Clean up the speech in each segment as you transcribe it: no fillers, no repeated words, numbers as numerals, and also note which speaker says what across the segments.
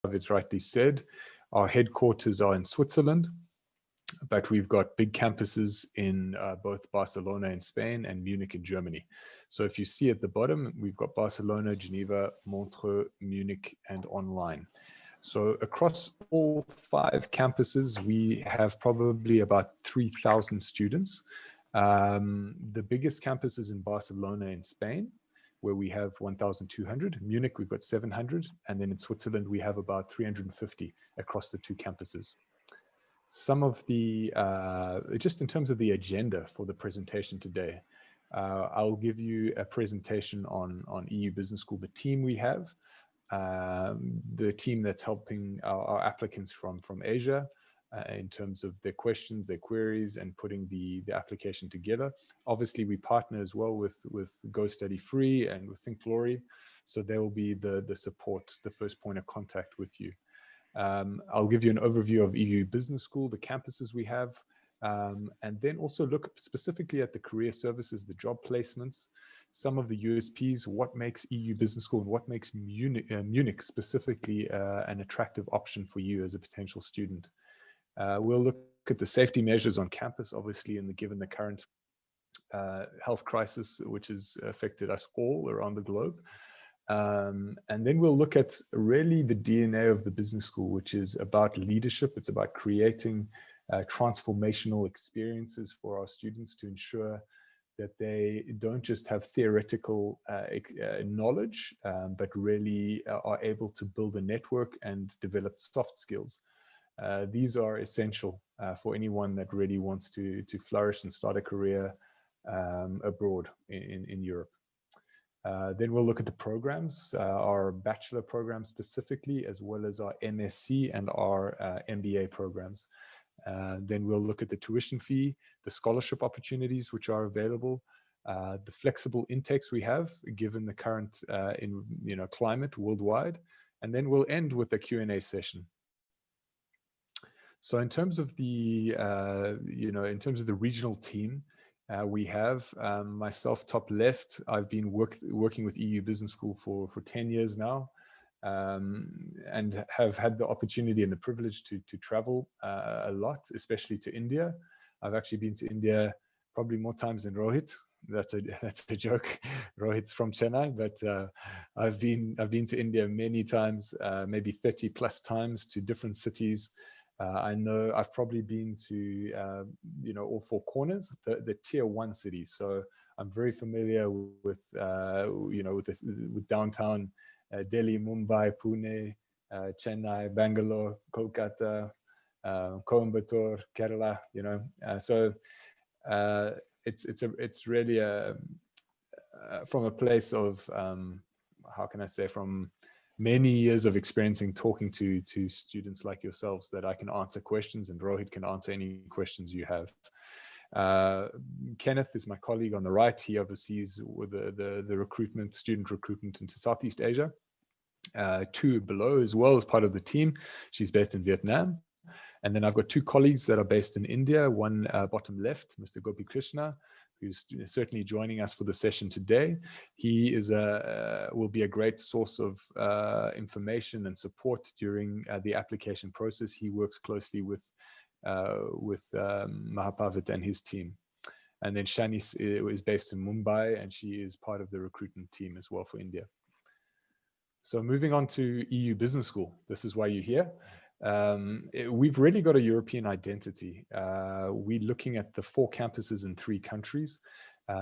Speaker 1: Mahapavit rightly said, our headquarters are in Switzerland, but we've got big campuses in both Barcelona in Spain and Munich in Germany. So if you see at the bottom, we've got Barcelona, Geneva, Montreux, Munich, and online. So across all 5 campuses, we have probably about 3,000 students. The biggest campus is in Barcelona in Spain, where we have 1,200. Munich, we've got 700. And then in Switzerland, we have about 350 across the 2 campuses. Some of the, just in terms of the agenda for the presentation today, I'll give you a presentation on EU Business School, the team we have, the team that's helping our applicants from Asia in terms of their questions, their queries, and putting the application together. Obviously, we partner as well with Gostudyfree and with Think Glory, so they will be the support, the first point of contact with you. I'll give you an overview of EU Business School, the campuses we have, and then also look specifically at the career services, the job placements, some of the USPs, what makes EU Business School and what makes Munich specifically an attractive option for you as a potential student. We'll look at the safety measures on campus, obviously, given the current health crisis, which has affected us all around the globe. And then we'll look at really the DNA of the business school, which is about leadership. It's about creating transformational experiences for our students to ensure that they don't just have theoretical knowledge, but really are able to build a network and develop soft skills. These are essential for anyone that really wants to flourish and start a career abroad in Europe. Then we'll look at the programs, our bachelor program specifically, as well as our MSc and our MBA programs. Then we'll look at the tuition fee, the scholarship opportunities which are available, the flexible intakes we have given the current climate worldwide, and then we'll end with a Q&A session. So in terms of the regional team, we have myself top left. I've been working with EU Business School for 10 years now, and have had the opportunity and the privilege to travel a lot, especially to India. I've actually been to India probably more times than Rohit. That's a joke. Rohit's from Chennai, but I've been to India many times, maybe 30 plus times, to different cities. I know I've probably been to all 4 corners, the tier 1 cities. So I'm very familiar with downtown Delhi, Mumbai, Pune, Chennai, Bangalore, Kolkata, Coimbatore, Kerala. So it's really from a place of how can I say, from many years of experiencing talking to students like yourselves, that I can answer questions, and Rohit can answer any questions you have. Kenneth is my colleague on the right. He oversees with the recruitment, student recruitment into Southeast Asia. Tu below as well as part of the team. She's based in Vietnam. And then I've got 2 colleagues that are based in India. One bottom left, Mr. Gopi Krishna, who's certainly joining us for the session today. He is will be a great source of information and support during the application process. He works closely with Mahapavit and his team. And then Shani is based in Mumbai, and she is part of the recruitment team as well for India. So moving on to EU Business School, this is why you're here. We've really got a European identity. We're looking at the 4 campuses in 3 countries.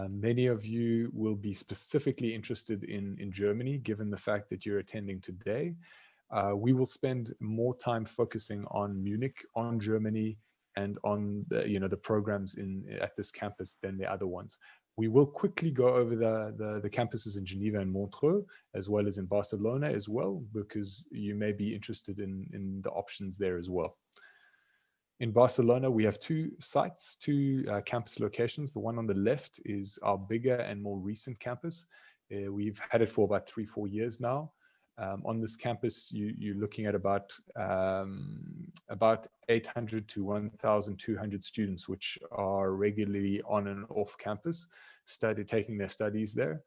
Speaker 1: Many of you will be specifically interested in Germany, given the fact that you're attending today. We will spend more time focusing on Munich, on Germany, and on the programs at this campus than the other ones. We will quickly go over the campuses in Geneva and Montreux, as well as in Barcelona as well, because you may be interested in the options there as well. In Barcelona, we have 2 sites, 2 campus locations. The one on the left is our bigger and more recent campus. We've had it for about 3-4 years now. On this campus, you're looking at about 800 to 1,200 students, which are regularly on and off campus, taking their studies there.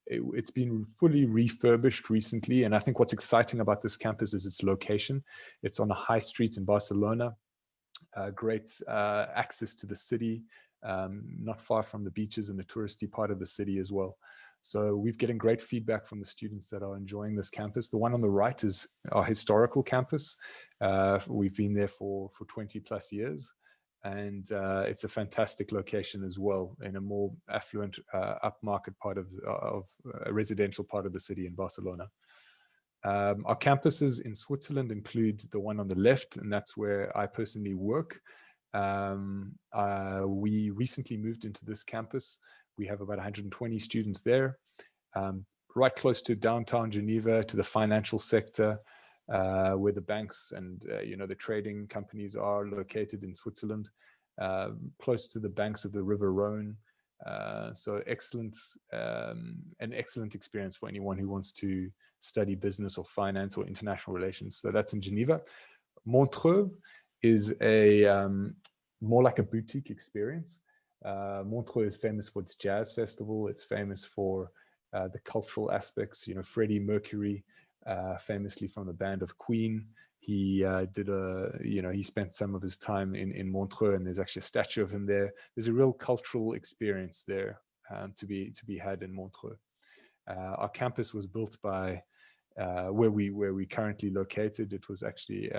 Speaker 1: It's been fully refurbished recently. And I think what's exciting about this campus is its location. It's on a high street in Barcelona, great access to the city, not far from the beaches and the touristy part of the city as well. So we're getting great feedback from the students that are enjoying this campus. The one on the right is our historical campus. We've been there for 20 plus years. And it's a fantastic location as well in a more affluent, upmarket part of a residential part of the city in Barcelona. Our campuses in Switzerland include the one on the left, and that's where I personally work. We recently moved into this campus. We have about 120 students there, right close to downtown Geneva, to the financial sector, where the banks and the trading companies are located in Switzerland, close to the banks of the River Rhone. So excellent, an excellent experience for anyone who wants to study business or finance or international relations. So that's in Geneva. Montreux is a more like a boutique experience. Montreux is famous for its jazz festival. It's famous for the cultural aspects. Freddie Mercury, famously from the band of Queen, he he spent some of his time in Montreux, and there's actually a statue of him there. There's a real cultural experience there to be had in Montreux. Our campus was built by where we currently located. It was actually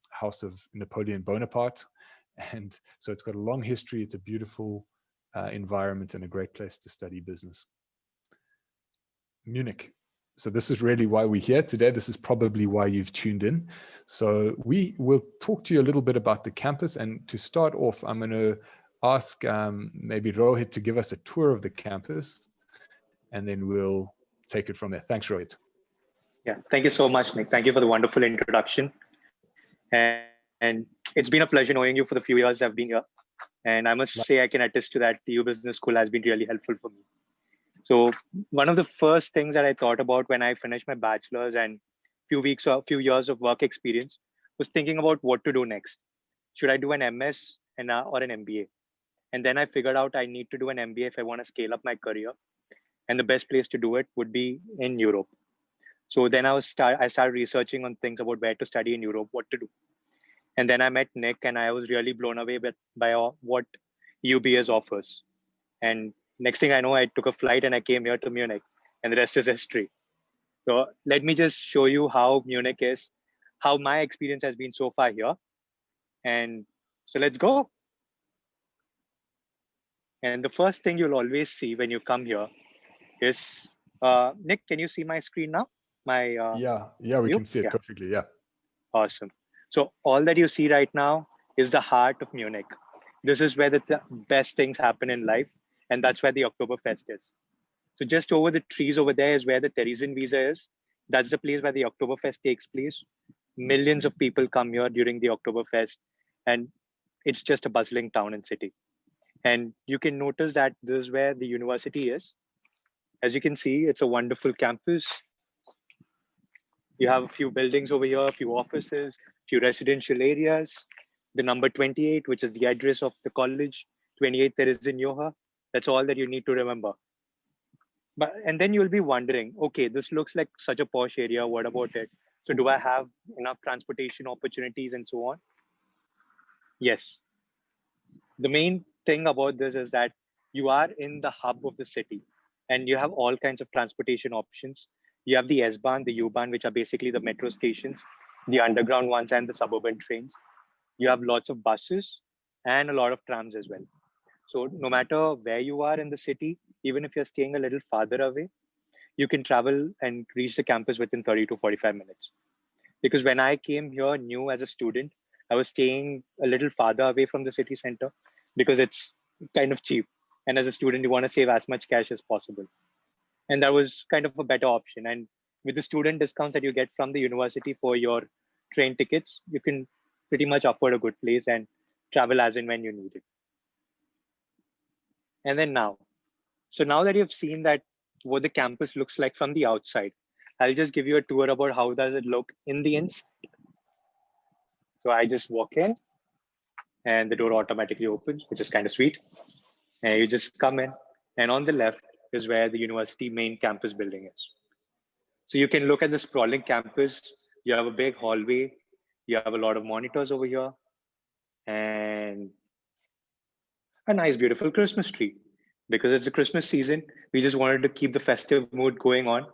Speaker 1: house of Napoleon Bonaparte, and so it's got a long history. It's a beautiful environment and a great place to study business. Munich. So this is really why we're here today. This is probably why you've tuned in. So we will talk to you a little bit about the campus. And to start off, I'm going to ask maybe Rohit to give us a tour of the campus, and then we'll take it from there. Thanks, Rohit.
Speaker 2: Yeah, thank you so much, Nick. Thank you for the wonderful introduction. And it's been a pleasure knowing you for the few years I've been here. And I must say, I can attest to that TU Business School has been really helpful for me. So one of the first things that I thought about when I finished my bachelor's and few years of work experience was thinking about what to do next. Should I do an MS or an MBA? And then I figured out I need to do an MBA if I want to scale up my career. And the best place to do it would be in Europe. So then I started researching on things about where to study in Europe, what to do. And then I met Nick, and I was really blown away by what UBS offers. And next thing I know, I took a flight and I came here to Munich, and the rest is history. So let me just show you how Munich is, how my experience has been so far here. And so let's go. And the first thing you'll always see when you come here is, Nick, can you see my screen now?
Speaker 1: Yeah, we can see it perfectly, yeah.
Speaker 2: Awesome. So all that you see right now is the heart of Munich. This is where the best things happen in life, and that's where the Oktoberfest is. So just over the trees over there is where the Theresienwiese is. That's the place where the Oktoberfest takes place. Millions of people come here during the Oktoberfest, and it's just a bustling town and city. And you can notice that this is where the university is. As you can see, it's a wonderful campus. You have a few buildings over here, a few offices, a few residential areas. The number 28, which is the address of the college, 28 Theresienwiese. That's all that you need to remember. And then you'll be wondering, okay, this looks like such a posh area. What about it? So do I have enough transportation opportunities and so on? Yes. The main thing about this is that you are in the hub of the city, and you have all kinds of transportation options. You have the S-Bahn, the U-Bahn, which are basically the metro stations, the underground ones, and the suburban trains. You have lots of buses and a lot of trams as well. So no matter where you are in the city, even if you're staying a little farther away, you can travel and reach the campus within 30 to 45 minutes. Because when I came here new as a student, I was staying a little farther away from the city center because it's kind of cheap. And as a student, you want to save as much cash as possible. And that was kind of a better option. And with the student discounts that you get from the university for your train tickets, you can pretty much afford a good place and travel as and when you need it. And then now that you've seen that what the campus looks like from the outside, I'll just give you a tour about how does it look in the inside. So I just walk in and the door automatically opens, which is kind of sweet. And you just come in, and on the left, is where the university main campus building is. So you can look at the sprawling campus. You have a big hallway. You have a lot of monitors over here and a nice, beautiful Christmas tree. Because it's the Christmas season, we just wanted to keep the festive mood going on.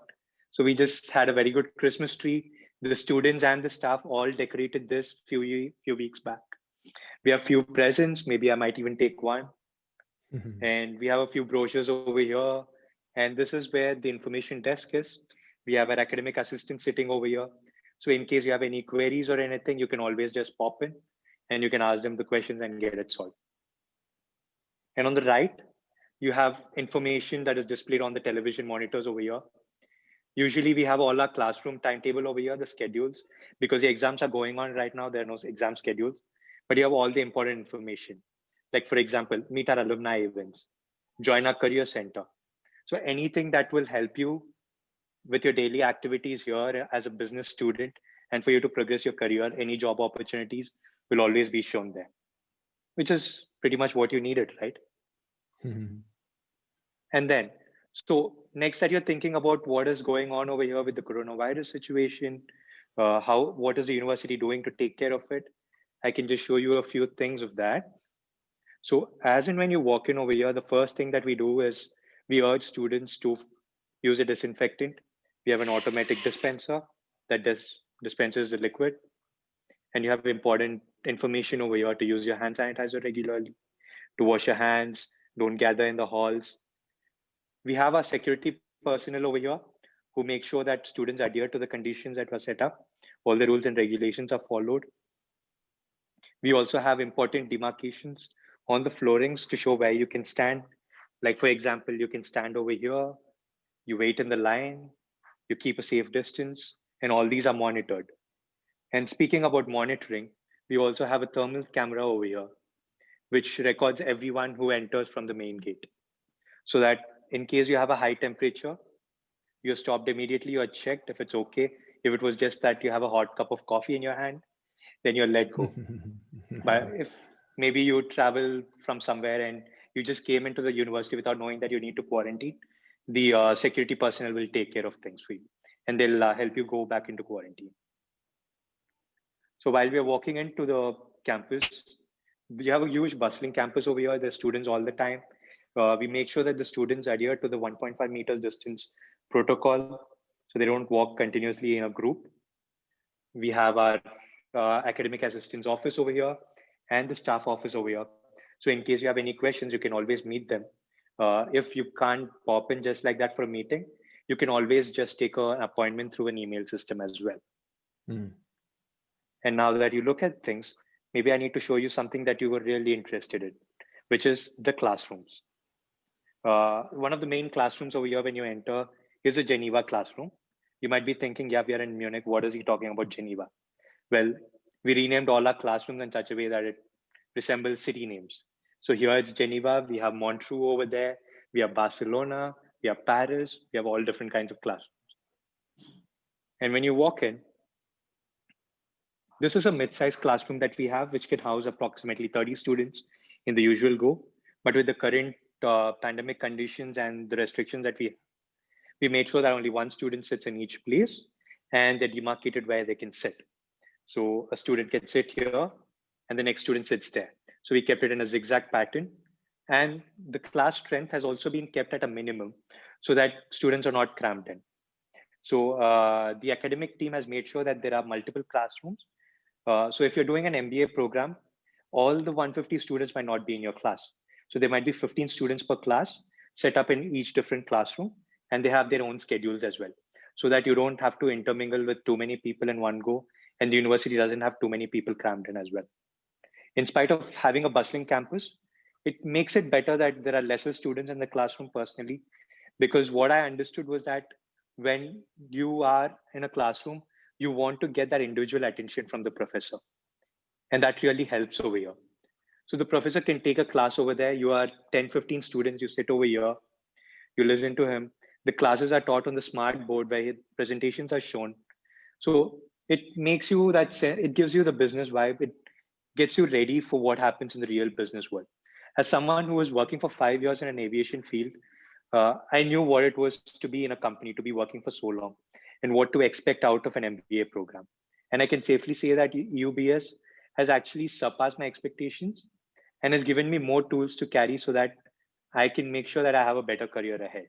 Speaker 2: So we just had a very good Christmas tree. The students and the staff all decorated this few weeks back. We have few presents. Maybe I might even take one. And we have a few brochures over here. And this is where the information desk is. We have our academic assistant sitting over here. So in case you have any queries or anything, you can always just pop in and you can ask them the questions and get it solved. And on the right, you have information that is displayed on the television monitors over here. Usually we have all our classroom timetable over here, the schedules, because the exams are going on right now. There are no exam schedules, but you have all the important information. Like for example, meet our alumni events, join our career center. So anything that will help you with your daily activities here as a business student and for you to progress your career, any job opportunities will always be shown there, which is pretty much what you needed, right? And then, so next that you're thinking about what is going on over here with the coronavirus situation, what is the university doing to take care of it? I can just show you a few things of that. So as and when you walk in over here, the first thing that we do is we urge students to use a disinfectant. We have an automatic dispenser that dispenses the liquid. And you have important information over here to use your hand sanitizer regularly, to wash your hands, don't gather in the halls. We have our security personnel over here who make sure that students adhere to the conditions that were set up. All the rules and regulations are followed. We also have important demarcations on the floorings to show where you can stand. Like for example, you can stand over here, you wait in the line, you keep a safe distance, and all these are monitored. And speaking about monitoring, we also have a thermal camera over here, which records everyone who enters from the main gate. So that in case you have a high temperature, you're stopped immediately, you're checked if it's okay. If it was just that you have a hot cup of coffee in your hand, then you're let go. But if maybe you travel from somewhere and you just came into the university without knowing that you need to quarantine, the security personnel will take care of things for you and they'll help you go back into quarantine. So while we are walking into the campus, we have a huge bustling campus over here. There's students all the time. We make sure that the students adhere to the 1.5 meters distance protocol so they don't walk continuously in a group. We have our academic assistance office over here and the staff office over here. So in case you have any questions, you can always meet them. If you can't pop in just like that for a meeting, you can always just take an appointment through an email system as well. And now that you look at things, maybe I need to show you something that you were really interested in, which is the classrooms. One of the main classrooms over here when you enter is a Geneva classroom. You might be thinking, yeah, we are in Munich. What is he talking about Geneva? Well, we renamed all our classrooms in such a way that it resembles city names. So here it's Geneva, we have Montreux over there, we have Barcelona, we have Paris, we have all different kinds of classrooms. And when you walk in, this is a mid-sized classroom that we have, which can house approximately 30 students in the usual go. But with the current pandemic conditions and the restrictions that we made sure that only one student sits in each place and they're demarcated where they can sit. So a student can sit here and the next student sits there. So we kept it in a zigzag pattern. And the class strength has also been kept at a minimum so that students are not cramped in. So the academic team has made sure that there are multiple classrooms. So if you're doing an MBA program, all the 150 students might not be in your class. So there might be 15 students per class set up in each different classroom, and they have their own schedules as well, so that you don't have to intermingle with too many people in one go, and the university doesn't have too many people crammed in as well. In spite of having a bustling campus, it makes it better that there are lesser students in the classroom personally, because what I understood was that when you are in a classroom, you want to get that individual attention from the professor. And that really helps over here. So the professor can take a class over there. You are 10, 15 students, you sit over here, you listen to him. The classes are taught on the smart board where presentations are shown. So it makes you it gives you the business vibe. It gets you ready for what happens in the real business world. As someone who was working for 5 years in an aviation field, I knew what it was to be in a company, to be working for so long, and what to expect out of an MBA program. And I can safely say that UBS has actually surpassed my expectations and has given me more tools to carry so that I can make sure that I have a better career ahead.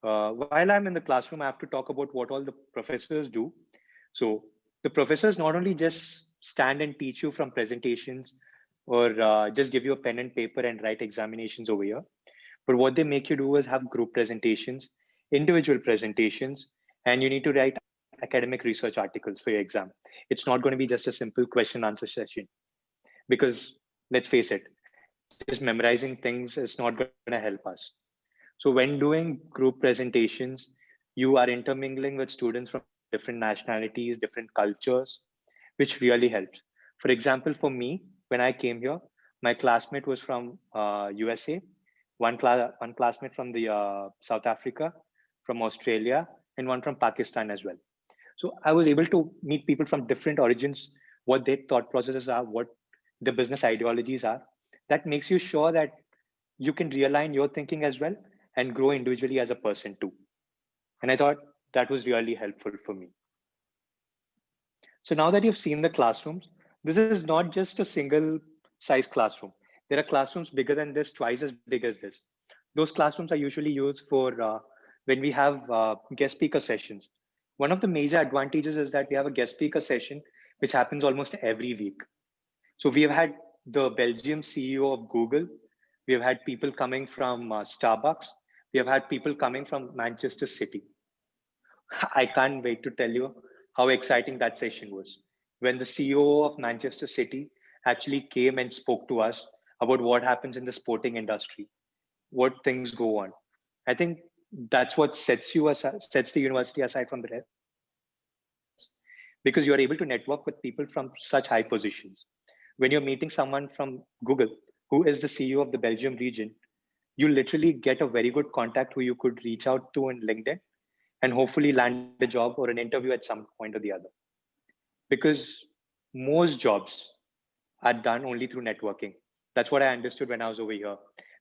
Speaker 2: While I'm in the classroom, I have to talk about what all the professors do. So the professors not only just stand and teach you from presentations or just give you a pen and paper and write examinations over here, but what they make you do is have group presentations, individual presentations, and you need to write academic research articles for your exam. It's not going to be just a simple question answer session because let's face it, just memorizing things is not going to help us. So when doing group presentations, you are intermingling with students from different nationalities, different cultures, which really helps. For example, for me, when I came here, my classmate was from USA, one classmate from the South Africa, from Australia, and one from Pakistan as well. So I was able to meet people from different origins, what their thought processes are, what the business ideologies are. That makes you sure that you can realign your thinking as well and grow individually as a person too. And I thought that was really helpful for me. So now that you've seen the classrooms, this is not just a single size classroom. There are classrooms bigger than this, twice as big as this. Those classrooms are usually used for when we have guest speaker sessions. One of the major advantages is that we have a guest speaker session, which happens almost every week. So we have had the Belgium CEO of Google. We have had people coming from Starbucks. We have had people coming from Manchester City. I can't wait to tell you how exciting that session was. When the CEO of Manchester City actually came and spoke to us about what happens in the sporting industry, what things go on. I think that's what sets you aside, sets the university aside from the rest, because you are able to network with people from such high positions. When you're meeting someone from Google, who is the CEO of the Belgium region, you literally get a very good contact who you could reach out to in LinkedIn and hopefully land a job or an interview at some point or the other. Because most jobs are done only through networking. That's what I understood when I was over here.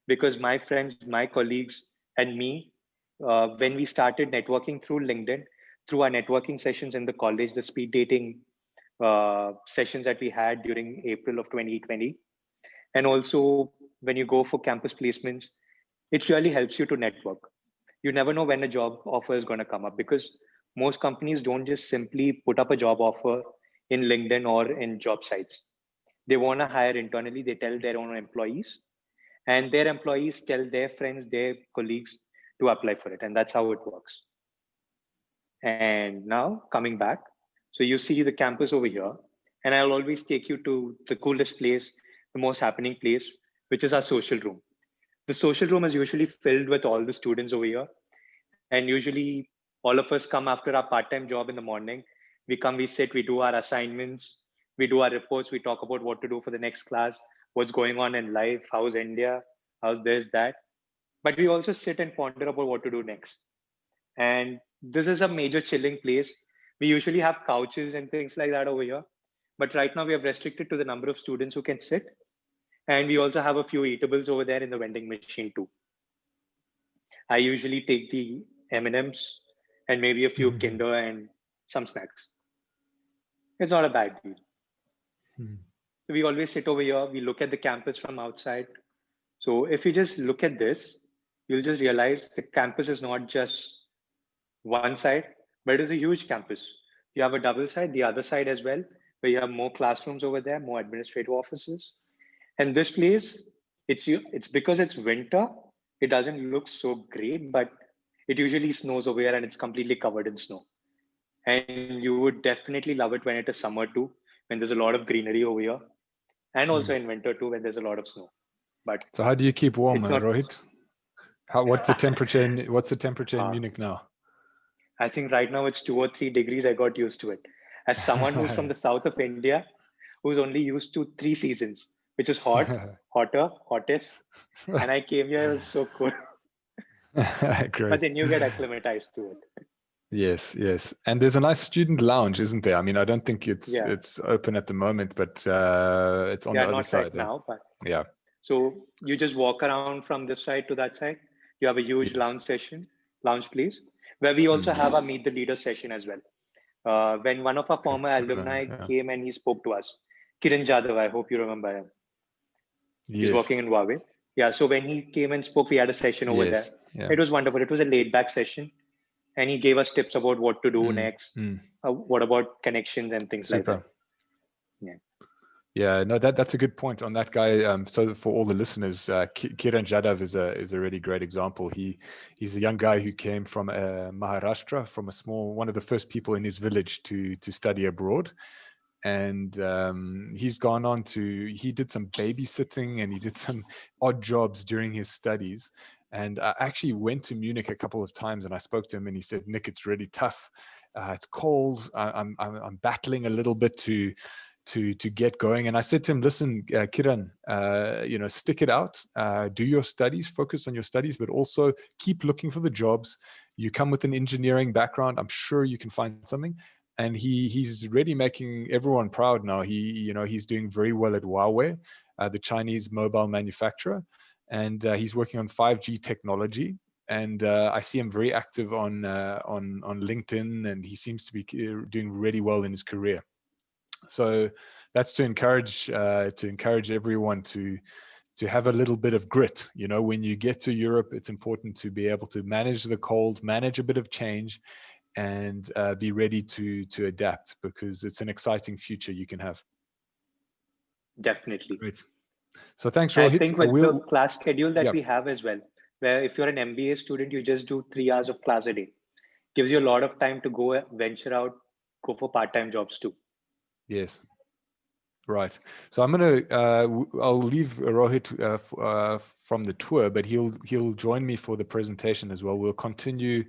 Speaker 2: Because my friends, my colleagues, and me, when we started networking through LinkedIn, through our networking sessions in the college, the speed dating sessions that we had during April of 2020, and also when you go for campus placements, it really helps you to network. You never know when a job offer is going to come up because most companies don't just simply put up a job offer in LinkedIn or in job sites. They want to hire internally. They tell their own employees, and their employees tell their friends, their colleagues to apply for it. And that's how it works. And now coming back, so you see the campus over here, and I'll always take you to the coolest place, the most happening place, which is our social room. The social room is usually filled with all the students over here. And usually all of us come after our part-time job in the morning. We come, we sit, we do our assignments, we do our reports, we talk about what to do for the next class, what's going on in life, how's India, how's this, that. But we also sit and ponder about what to do next. And this is a major chilling place. We usually have couches and things like that over here. But right now we have restricted to the number of students who can sit. And we also have a few eatables over there in the vending machine too. I usually take the M&Ms and maybe a few Kinder and some snacks. It's not a bad deal. So we always sit over here. We look at the campus from outside. So if you just look at this, you'll just realize the campus is not just one side, but it is a huge campus. You have a double side, the other side as well, where you have more classrooms over there, more administrative offices. And this place, it's because it's winter, it doesn't look so great, but it usually snows over here and it's completely covered in snow. And you would definitely love it when it is summer too, when there's a lot of greenery over here. And also in winter too, when there's a lot of snow. But
Speaker 1: so how do you keep warm,
Speaker 2: it's not,
Speaker 1: Rohit? What's the temperature in Munich now?
Speaker 2: I think right now it's 2 or 3 degrees. I got used to it. As someone who's from the south of India, who's only used to 3 seasons, which is hot, hotter, hottest. And I came here, it was so cool.
Speaker 1: Great.
Speaker 2: But then you get acclimatized to it.
Speaker 1: Yes. And there's a nice student lounge, isn't there? I mean, I don't think it's open at the moment, but it's on the other
Speaker 2: not
Speaker 1: side.
Speaker 2: Right now, but
Speaker 1: yeah.
Speaker 2: so you just walk around from this side to that side. You have a huge lounge please, where we also have a meet the leader session as well. When one of our former alumni came and he spoke to us, Kiran Jadhav, I hope you remember him. He's working in Huawei. Yeah, so when he came and spoke, we had a session over there.
Speaker 1: Yeah.
Speaker 2: It was wonderful. It was a laid back session. And he gave us tips about what to do next. What about connections and things like that.
Speaker 1: Yeah, no, that's a good point on that guy. So for all the listeners, Kiran Jadhav is a really great example. He's a young guy who came from Maharashtra, from one of the first people in his village to study abroad. And he's gone on he did some babysitting and he did some odd jobs during his studies. And I actually went to Munich a couple of times and I spoke to him and he said, Nick, it's really tough. It's cold. I'm battling a little bit to get going. And I said to him, listen, Kiran, stick it out, do your studies, focus on your studies, but also keep looking for the jobs. You come with an engineering background. I'm sure you can find something. And he's really making everyone proud now. He's doing very well at Huawei, the Chinese mobile manufacturer. And he's working on 5G technology. And I see him very active on LinkedIn, and he seems to be doing really well in his career. So that's to encourage everyone to have a little bit of grit. When you get to Europe, it's important to be able to manage the cold, manage a bit of change, and be ready to adapt, because it's an exciting future you can have.
Speaker 2: Definitely.
Speaker 1: Great. So thanks, Rohit.
Speaker 2: I think with the class schedule that we have as well, where if you're an MBA student, you just do 3 hours of class a day. Gives you a lot of time to go venture out, go for part-time jobs too.
Speaker 1: Yes. Right. So I'm going to, I'll leave Rohit from the tour, but he'll join me for the presentation as well. We'll continue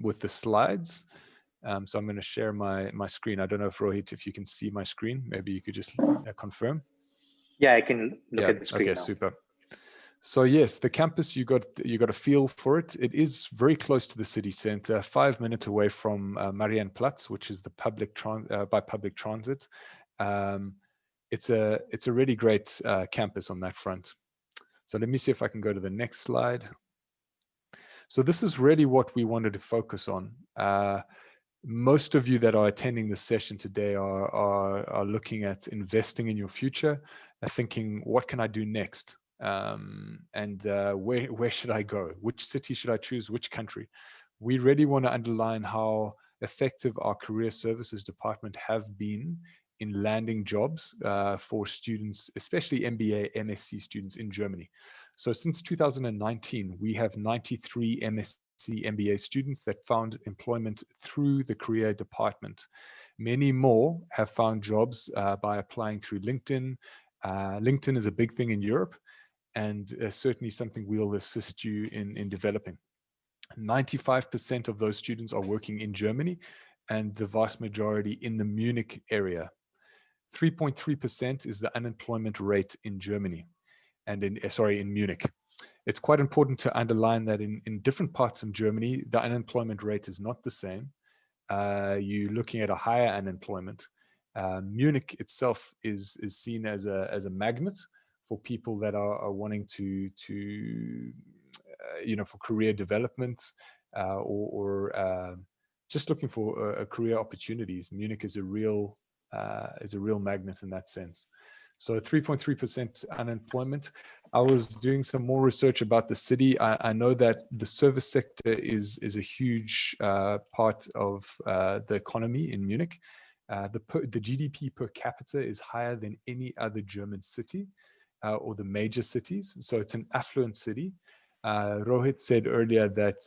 Speaker 1: with the slides. So I'm going to share my screen. I don't know if Rohit, if you can see my screen, maybe you could just confirm.
Speaker 2: Yeah, I can look at the screen now.
Speaker 1: Super. So yes, the campus, you got a feel for it. It is very close to the city center, 5 minutes away from Marienplatz, which is the by public transit. It's a really great campus on that front. So let me see if I can go to the next slide. So this is really what we wanted to focus on. Most of you that are attending this session today are looking at investing in your future, thinking, what can I do next? And where should I go? Which city should I choose? Which country? We really want to underline how effective our career services department have been in landing jobs for students, especially MBA, MSc students in Germany. So since 2019, we have 93 MSc MBA students that found employment through the career department. Many more have found jobs by applying through LinkedIn. LinkedIn is a big thing in Europe, and certainly something we'll assist you in developing. 95% of those students are working in Germany, and the vast majority in the Munich area. 3.3% is the unemployment rate in Germany, and in Munich. It's quite important to underline that in different parts of Germany, the unemployment rate is not the same. You're looking at a higher unemployment. Munich itself is seen as a magnet for people that are wanting to for career development or just looking for career opportunities. Munich is a real magnet in that sense. So 3.3% unemployment. I was doing some more research about the city. I know that the service sector is a huge part of the economy in Munich. The GDP per capita is higher than any other German city or the major cities. So it's an affluent city. Rohit said earlier that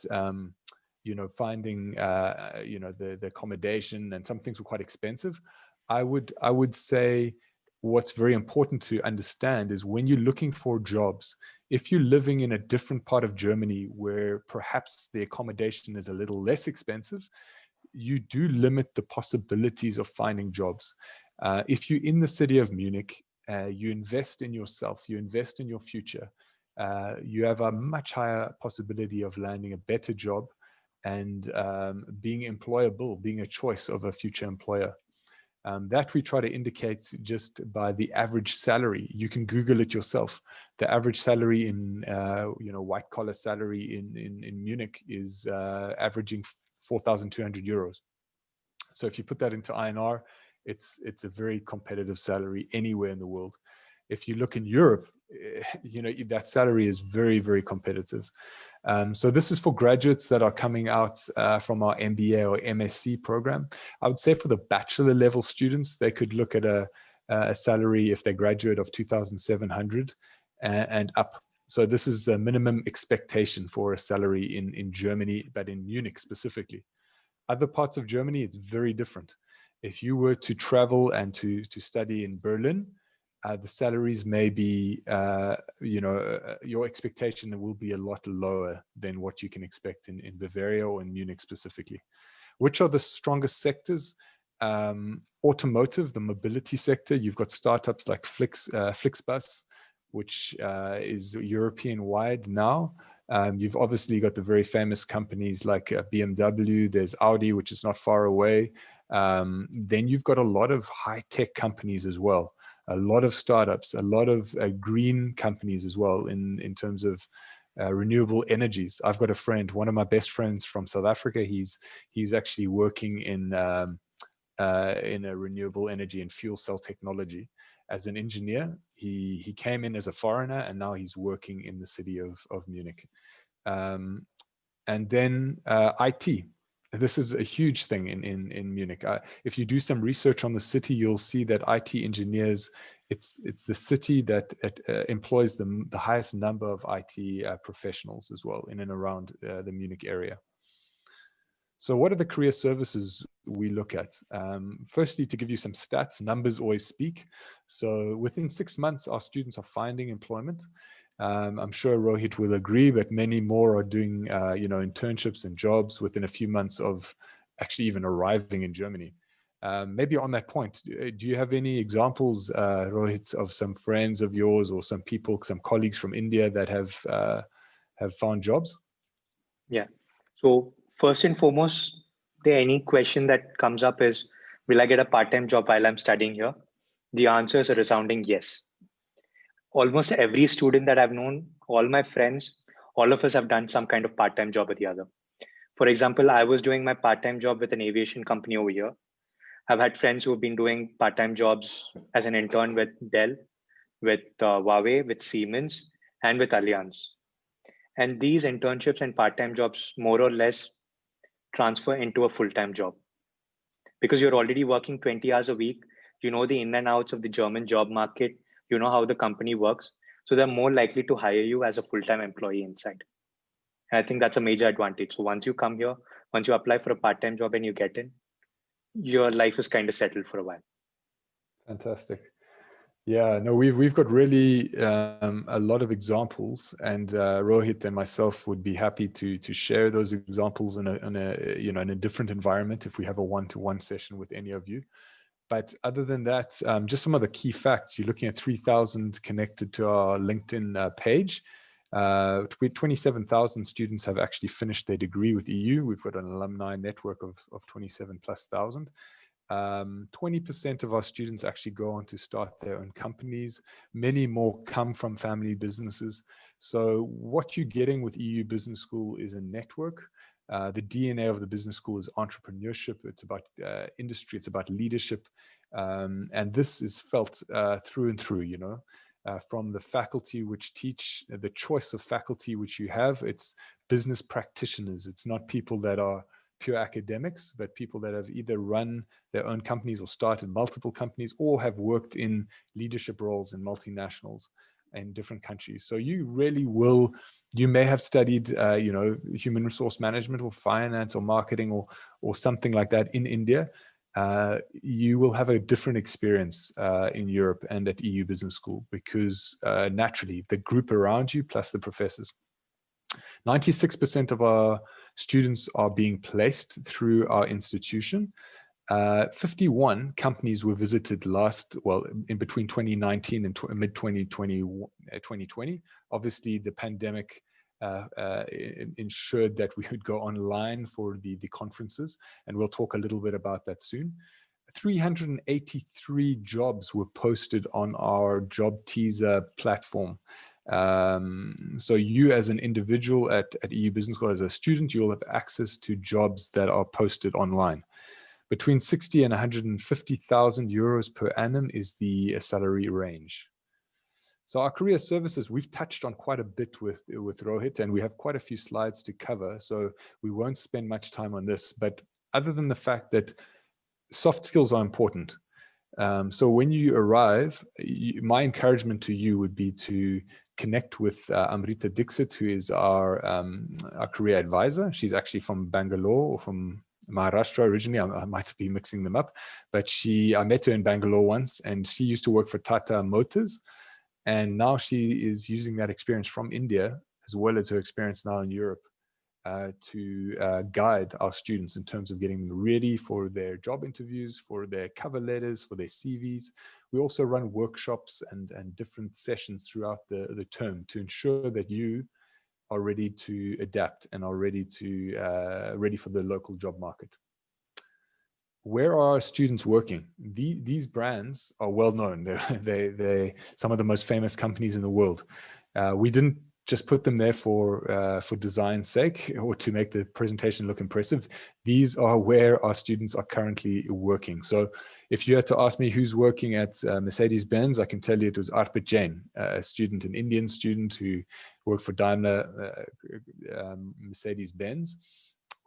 Speaker 1: finding the accommodation and some things were quite expensive. I would say what's very important to understand is when you're looking for jobs, if you're living in a different part of Germany where perhaps the accommodation is a little less expensive, you do limit the possibilities of finding jobs. If you're in the city of Munich, you invest in yourself, you invest in your future, you have a much higher possibility of landing a better job and being employable, being a choice of a future employer. That we try to indicate just by the average salary. You can Google it yourself. The average salary in, white collar salary in Munich is averaging 4,200 euros. So if you put that into INR, it's a very competitive salary anywhere in the world. If you look in Europe, that salary is very, very competitive. So this is for graduates that are coming out from our MBA or MSc program. I would say for the bachelor level students, they could look at a salary if they graduate of 2,700 and up. So this is the minimum expectation for a salary in Germany, but in Munich specifically. Other parts of Germany, it's very different. If you were to travel and to study in Berlin, the salaries may be, your expectation will be a lot lower than what you can expect in Bavaria or in Munich specifically. Which are the strongest sectors? Automotive, the mobility sector. You've got startups like Flixbus, which is European-wide now. You've obviously got the very famous companies like BMW. There's Audi, which is not far away. Then you've got a lot of high-tech companies as well. A lot of startups, a lot of green companies as well in terms of renewable energies. I've got a friend, one of my best friends from South Africa. He's actually working in a renewable energy and fuel cell technology as an engineer. He came in as a foreigner and now he's working in the city of Munich. And then IT. This is a huge thing in Munich. If you do some research on the city, you'll see that IT engineers, it's the city that employs the highest number of IT professionals as well in and around the Munich area. So what are the career services we look at? Firstly, to give you some stats, numbers always speak. So within 6 months, our students are finding employment. I'm sure Rohit will agree, but many more are doing, internships and jobs within a few months of actually even arriving in Germany. Maybe on that point, do you have any examples, Rohit, of some friends of yours or some people, some colleagues from India that have found jobs?
Speaker 2: Yeah. So first and foremost, any question that comes up is, will I get a part-time job while I'm studying here? The answer is a resounding yes. Almost every student that I've known, all my friends, all of us have done some kind of part-time job or the other. For example, I was doing my part-time job with an aviation company over here. I've had friends who have been doing part-time jobs as an intern with Dell, with Huawei, with Siemens, and with Allianz. And these internships and part-time jobs more or less transfer into a full-time job. Because you're already working 20 hours a week, you know the in and outs of the German job market, you know how the company works. So they're more likely to hire you as a full-time employee inside. And I think that's a major advantage. So once you come here, once you apply for a part-time job and you get in, your life is kind of settled for a while.
Speaker 1: Fantastic. Yeah, no, we've got really a lot of examples, and Rohit and myself would be happy to share those examples in a different environment if we have a one-to-one session with any of you. But other than that, just some of the key facts. You're looking at 3,000 connected to our LinkedIn page. 27,000 students have actually finished their degree with EU. We've got an alumni network of 27,000+. 20% of our students actually go on to start their own companies. Many more come from family businesses. So what you're getting with EU Business School is a network. The DNA of the business school is entrepreneurship. It's about industry. It's about leadership. And this is felt through and through, from the faculty which teach, the choice of faculty which you have. It's business practitioners. It's not people that are pure academics, but people that have either run their own companies or started multiple companies or have worked in leadership roles in multinationals in different countries. So you really will, you may have studied, human resource management or finance or marketing or something like that in India. You will have a different experience in Europe and at EU Business School because naturally the group around you plus the professors. 96% of our students are being placed through our institution. 51 companies were visited in between 2019 and mid-2020. Obviously, the pandemic ensured that we would go online for the conferences, and we'll talk a little bit about that soon. 383 jobs were posted on our job teaser platform. So you as an individual at EU Business School, as a student, you'll have access to jobs that are posted online. Between 60 and 150,000 euros per annum is the salary range. So our career services, we've touched on quite a bit with Rohit, and we have quite a few slides to cover. So we won't spend much time on this, but other than the fact that soft skills are important. So when you arrive, my encouragement to you would be to connect with Amrita Dixit, who is our career advisor. She's actually from Bangalore or from Maharashtra originally. I might be mixing them up, but I met her in Bangalore once, and she used to work for Tata Motors. And now she is using that experience from India, as well as her experience now in Europe, to guide our students in terms of getting them ready for their job interviews, for their cover letters, for their CVs. We also run workshops and different sessions throughout the term to ensure that you are ready to adapt and are ready for the local job market. Where are our students working? These brands are well known. They're some of the most famous companies in the world. We didn't just put them there for design's sake or to make the presentation look impressive. These are where our students are currently working. So if you had to ask me who's working at Mercedes-Benz, I can tell you it was Arpit Jain, a student, an Indian student who worked for Daimler Mercedes-Benz.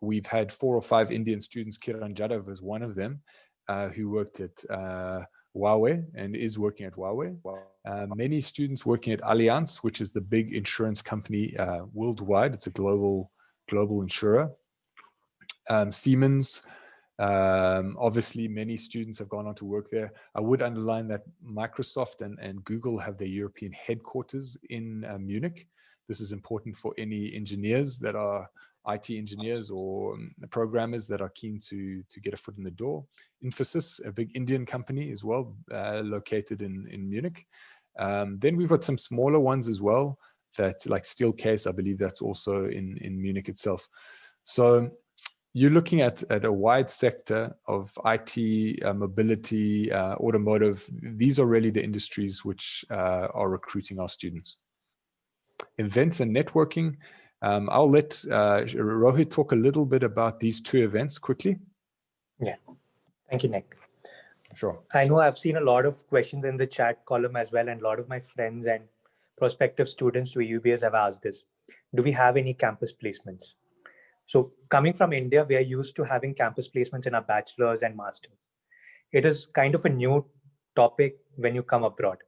Speaker 1: We've had 4 or 5 Indian students. Kiran Jadhav was one of them, who worked at Huawei and is working at Huawei. Many students working at Allianz, which is the big insurance company worldwide. It's a global insurer. Siemens, obviously many students have gone on to work there. I would underline that Microsoft and Google have their European headquarters in Munich. This is important for any engineers that are IT engineers or programmers that are keen to get a foot in the door. Infosys, a big Indian company as well, located in Munich. Then we've got some smaller ones as well, that like Steelcase, I believe that's also in Munich itself. So you're looking at a wide sector of IT, mobility, automotive. These are really the industries which are recruiting our students. Events and networking. I'll let Rohit talk a little bit about these 2 events quickly.
Speaker 3: Yeah, thank you, Nick.
Speaker 1: Sure.
Speaker 3: I know I've seen a lot of questions in the chat column as well, and a lot of my friends and prospective students to UBS have asked this. Do we have any campus placements? So coming from India, we are used to having campus placements in our bachelor's and master's. It is kind of a new topic when you come abroad.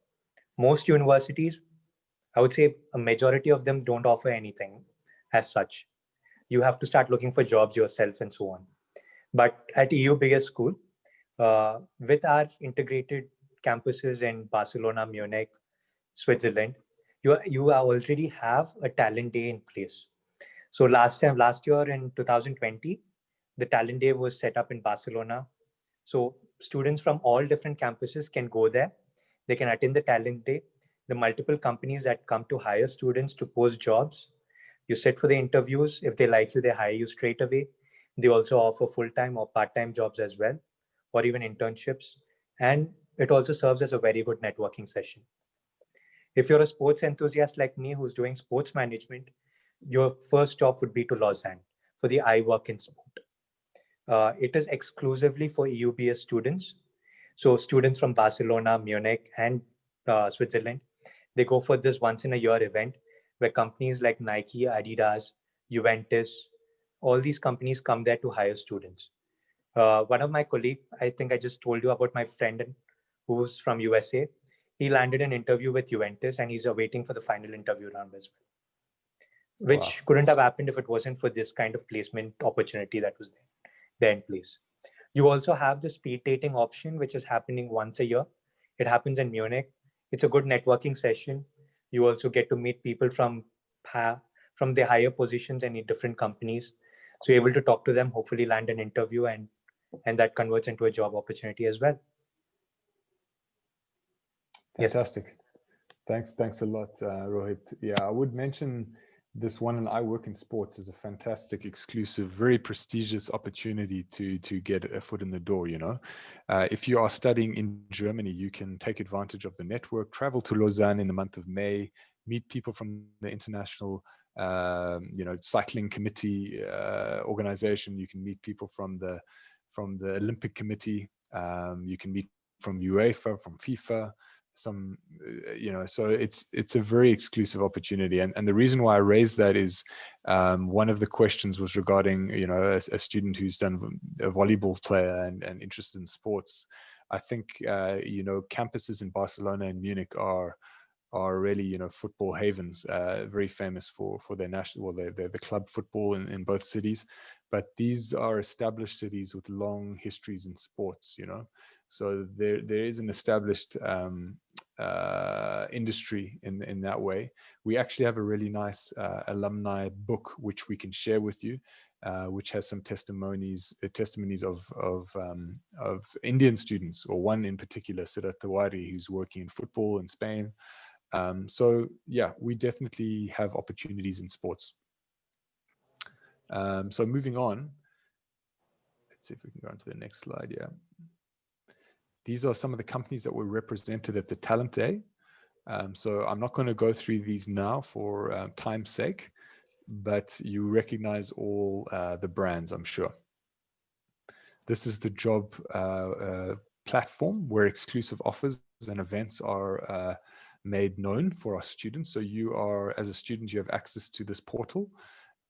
Speaker 3: Most universities, I would say a majority of them don't offer anything as such. You have to start looking for jobs yourself and so on. But at EU Business School, with our integrated campuses in Barcelona, Munich, Switzerland, you already have a talent day in place. So last year in 2020, the talent day was set up in Barcelona. So students from all different campuses can go there. They can attend the talent day. The multiple companies that come to hire students to post jobs. You sit for the interviews. If they like you, they hire you straight away. They also offer full-time or part-time jobs as well, or even internships. And it also serves as a very good networking session. If you're a sports enthusiast like me who's doing sports management, your first stop would be to Lausanne for the I Work in Sport. It is exclusively for EUBS students. So students from Barcelona, Munich, and Switzerland, they go for this once in a year event where companies like Nike, Adidas, Juventus, all these companies come there to hire students. One of my colleagues, I think I just told you about my friend who's from USA. He landed an interview with Juventus and he's awaiting for the final interview round as well, which couldn't have happened if it wasn't for this kind of placement opportunity that was there in place. You also have the speed dating option, which is happening once a year. It happens in Munich. It's a good networking session. You also get to meet people from the higher positions and in different companies. So you're able to talk to them, hopefully land an interview, and that converts into a job opportunity as well.
Speaker 1: Fantastic. Yes. Thanks a lot, Rohit. Yeah, I would mention this one, and I work in sports, is a fantastic, exclusive, very prestigious opportunity to get a foot in the door. You know, if you are studying in Germany, you can take advantage of the network, travel to Lausanne in the month of May, meet people from the international, cycling committee organization. You can meet people from the Olympic Committee. You can meet from UEFA, from FIFA. So it's a very exclusive opportunity, and the reason why I raised that is one of the questions was regarding a student who's done a volleyball player and interested in sports. I think campuses in Barcelona and Munich are really football havens, very famous for their national, well, the club football in both cities, but these are established cities with long histories in sports. So there is an established industry in that way. We actually have a really nice alumni book which we can share with you, which has some testimonies of Indian students, or one in particular, Siddharth Tiwari, who's working in football in Spain. So yeah, we definitely have opportunities in sports. So moving on, let's see if we can go on to the next slide. Yeah. These are some of the companies that were represented at the Talent Day. So I'm not going to go through these now for time's sake, but you recognize all the brands, I'm sure. This is the job platform where exclusive offers and events are made known for our students. So you are, as a student, you have access to this portal.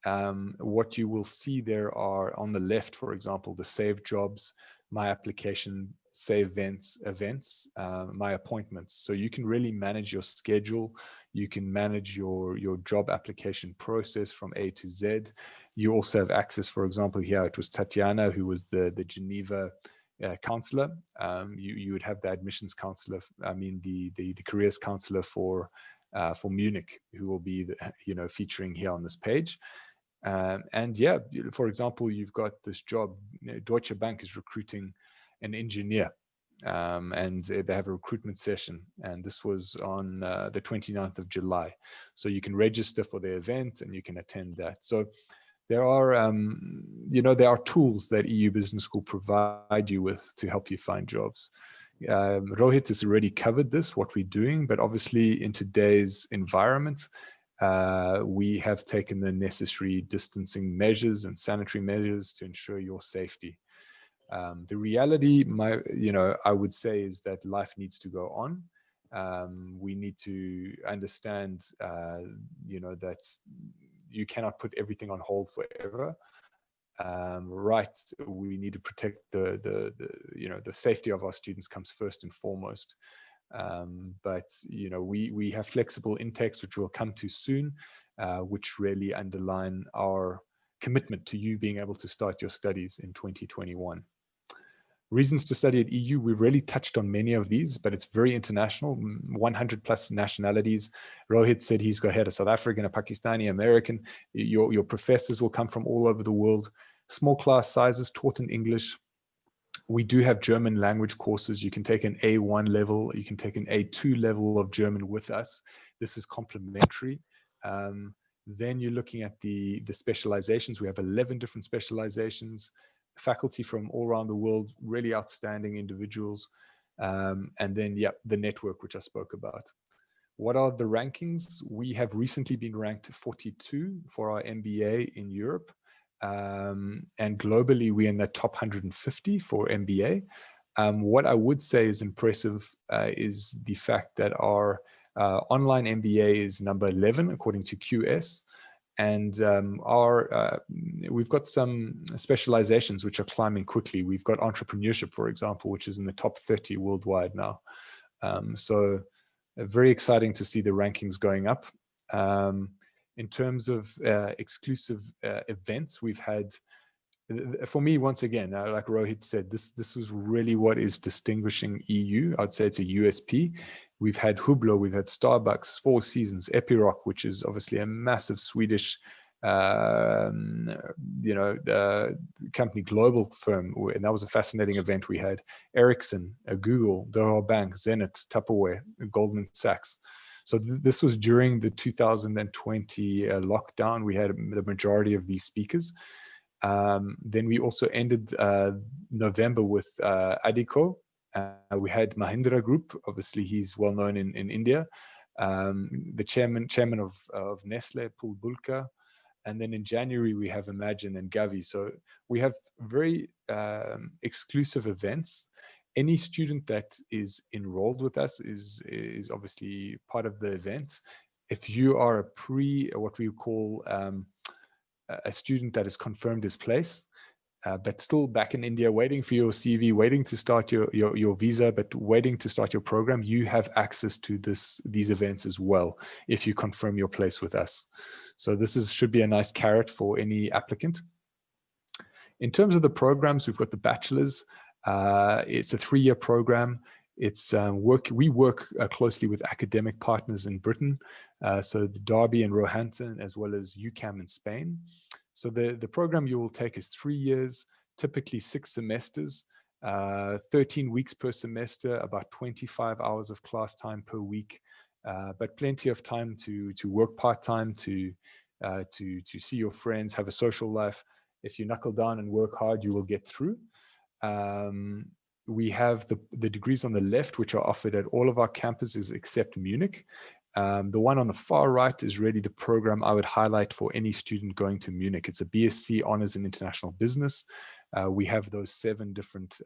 Speaker 1: What you will see there are, on the left, for example, the save jobs, my application, save events, my appointments. So you can really manage your schedule. You can manage your job application process from A to Z. You also have access, for example, here it was Tatiana, who was the Geneva counselor. You would have the admissions counselor, the careers counselor for Munich, who will be featuring here on this page. And yeah, for example, you've got this job. Deutsche Bank is recruiting an engineer, and they have a recruitment session, and this was on the 29th of July. So you can register for the event and you can attend that. So there are there are tools that EU Business School provide you with to help you find jobs. Rohit has already covered this, what we're doing, but obviously in today's environment, we have taken the necessary distancing measures and sanitary measures to ensure your safety. The reality, I would say, is that life needs to go on. We need to understand, that you cannot put everything on hold forever. Right, we need to protect the safety of our students comes first and foremost. But we have flexible intakes, which we'll come to soon, which really underline our commitment to you being able to start your studies in 2021. Reasons to study at EU, we've really touched on many of these, but it's very international, 100 plus nationalities. Rohit said he's got a South African, a Pakistani, American. Your professors will come from all over the world. Small class sizes, taught in English. We do have German language courses. You can take an A1 level, you can take an A2 level of German with us. This is complementary. Then you're looking at the specializations. We have 11 different specializations, faculty from all around the world, really outstanding individuals. And then, the network, which I spoke about. What are the rankings? We have recently been ranked 42 for our MBA in Europe. And globally, we're in the top 150 for MBA. What I would say is impressive is the fact that our online MBA is number 11 according to QS, and we've got some specializations which are climbing quickly. We've got entrepreneurship, for example, which is in the top 30 worldwide now. So very exciting to see the rankings going up. In terms of exclusive events, we've had, for me, once again, like Rohit said, this was really what is distinguishing EU. I'd say it's a USP. We've had Hublot, we've had Starbucks, Four Seasons, Epiroc, which is obviously a massive Swedish company, global firm, and that was a fascinating event. We had Ericsson, Google, Doha Bank, Zenit, Tupperware, Goldman Sachs. So this was during the 2020 lockdown. We had the majority of these speakers. Then we also ended November with Adiko. We had Mahindra Group. Obviously, he's well known in India. The chairman of Nestle, Pul Bulka. And then in January, we have Imagine and Gavi. So we have very exclusive events. Any student that is enrolled with us is obviously part of the event. If you are what we call a student that is confirmed his place, but still back in India, waiting for your CV, waiting to start your visa, but waiting to start your program, you have access to these events as well if you confirm your place with us. So this should be a nice carrot for any applicant. In terms of the programs, we've got the bachelor's. It's a 3-year program. It's we work closely with academic partners in Britain, so the Derby and Roehampton, as well as UCAM in Spain. So the program you will take is 3 years, typically 6 semesters, 13 weeks per semester, about 25 hours of class time per week, but plenty of time to work part-time, to see your friends, have a social life. If you knuckle down and work hard, you will get through. We have the degrees on the left, which are offered at all of our campuses except Munich. The one on the far right is really the program I would highlight for any student going to Munich. It's a BSc Honors in International Business. We have those 7 different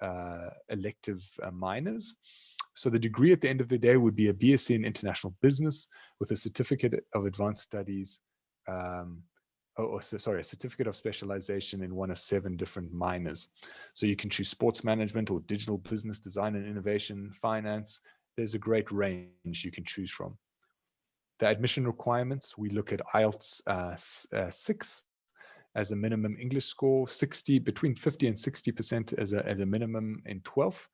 Speaker 1: elective minors. So the degree at the end of the day would be a BSc in International Business with a Certificate of Advanced Studies, a Certificate of Specialization in one of 7 different minors. So you can choose sports management or digital business design and innovation, finance. There's a great range you can choose from. The admission requirements, we look at IELTS 6 as a minimum English score, between 50 and 60% as a minimum in 12th.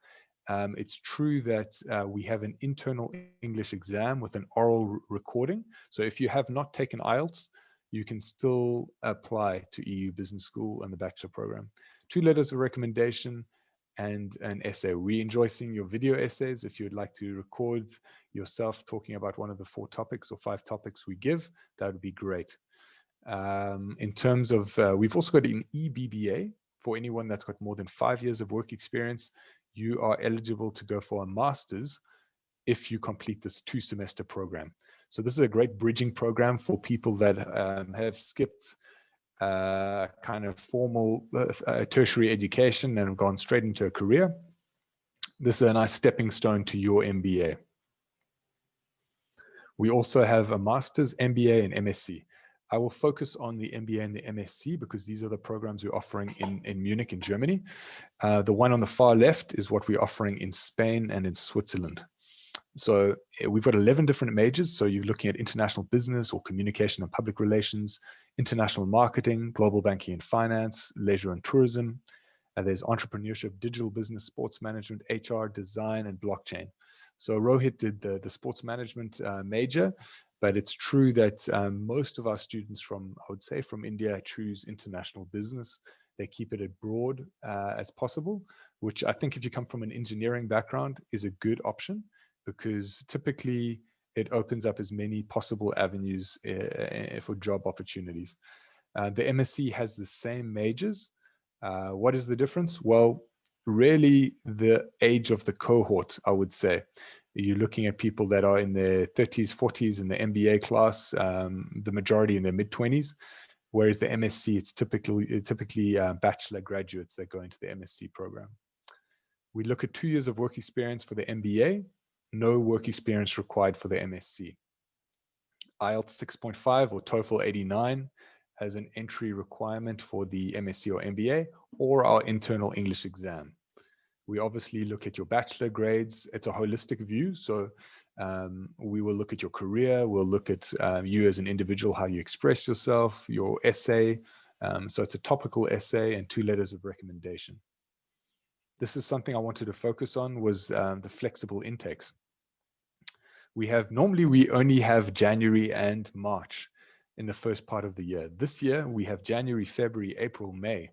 Speaker 1: It's true that we have an internal English exam with an oral recording. So if you have not taken IELTS, you can still apply to EU Business School and the Bachelor Program. 2 letters of recommendation and an essay. We enjoy seeing your video essays. If you'd like to record yourself talking about one of the 4 topics or 5 topics we give, that would be great. In terms of, we've also got an EBBA for anyone that's got more than 5 years of work experience. You are eligible to go for a master's if you complete this 2-semester program. So this is a great bridging program for people that have skipped kind of formal tertiary education and have gone straight into a career. This is a nice stepping stone to your MBA. We also have a master's, MBA, and MSc. I will focus on the MBA and the MSc because these are the programs we're offering in Munich in Germany. The one on the far left is what we're offering in Spain and in Switzerland. So we've got 11 different majors. So you're looking at international business or communication and public relations, international marketing, global banking and finance, leisure and tourism. There's entrepreneurship, digital business, sports management, HR, design, and blockchain. So Rohit did the sports management major, but it's true that most of our students from India choose international business. They keep it as broad as possible, which I think if you come from an engineering background is a good option, because typically it opens up as many possible avenues for job opportunities. The MSc has the same majors. What is the difference? Well, really the age of the cohort, I would say. You're looking at people that are in their 30s, 40s in the MBA class, the majority in their mid-20s, whereas the MSc, it's typically bachelor graduates that go into the MSc program. We look at 2 years of work experience for the MBA, no work experience required for the MSc. IELTS 6.5 or TOEFL 89 as an entry requirement for the MSc or MBA, or our internal English exam. We obviously look at your bachelor grades. It's a holistic view. So we will look at your career. We'll look at you as an individual, how you express yourself, your essay. So it's a topical essay and 2 letters of recommendation. This is something I wanted to focus on, was the flexible intakes. Normally we only have January and March in the first part of the year. This year we have January, February, April, May.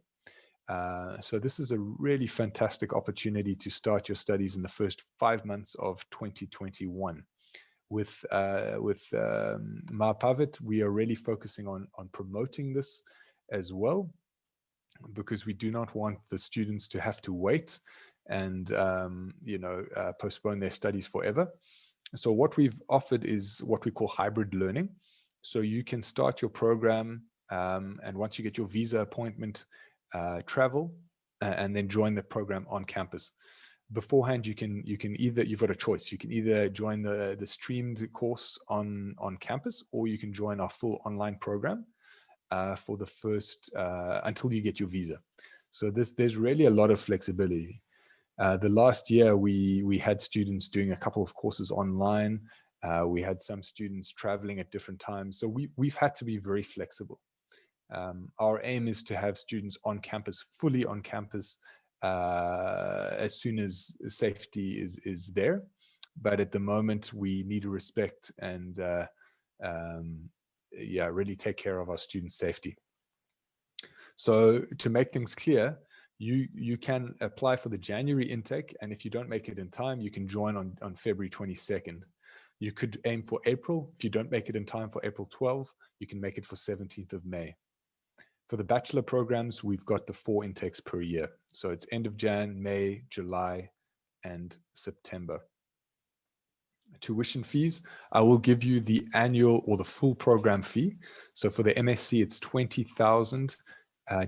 Speaker 1: So this is a really fantastic opportunity to start your studies in the first 5 months of 2021. With Mahapavit, we are really focusing on promoting this as well, because we do not want the students to have to wait and postpone their studies forever. So what we've offered is what we call hybrid learning. So you can start your program, and once you get your visa appointment, travel and then join the program on campus. Beforehand, you can either, you've got a choice. You can either join the streamed course on campus, or you can join our full online program for the first until you get your visa. So there's really a lot of flexibility. The last year, we had students doing a couple of courses online. We had some students traveling at different times. So we've had to be very flexible. Our aim is to have students on campus, fully on campus, as soon as safety is there. But at the moment, we need to respect and really take care of our students' safety. So to make things clear, you can apply for the January intake, and if you don't make it in time, you can join on February 22nd. You could aim for April. If you don't make it in time for April 12th, you can make it for 17th of May. For the bachelor programs, we've got the 4 intakes per year. So it's end of Jan, May, July, and September. Tuition fees, I will give you the annual or the full program fee. So for the MSc, it's 20,000,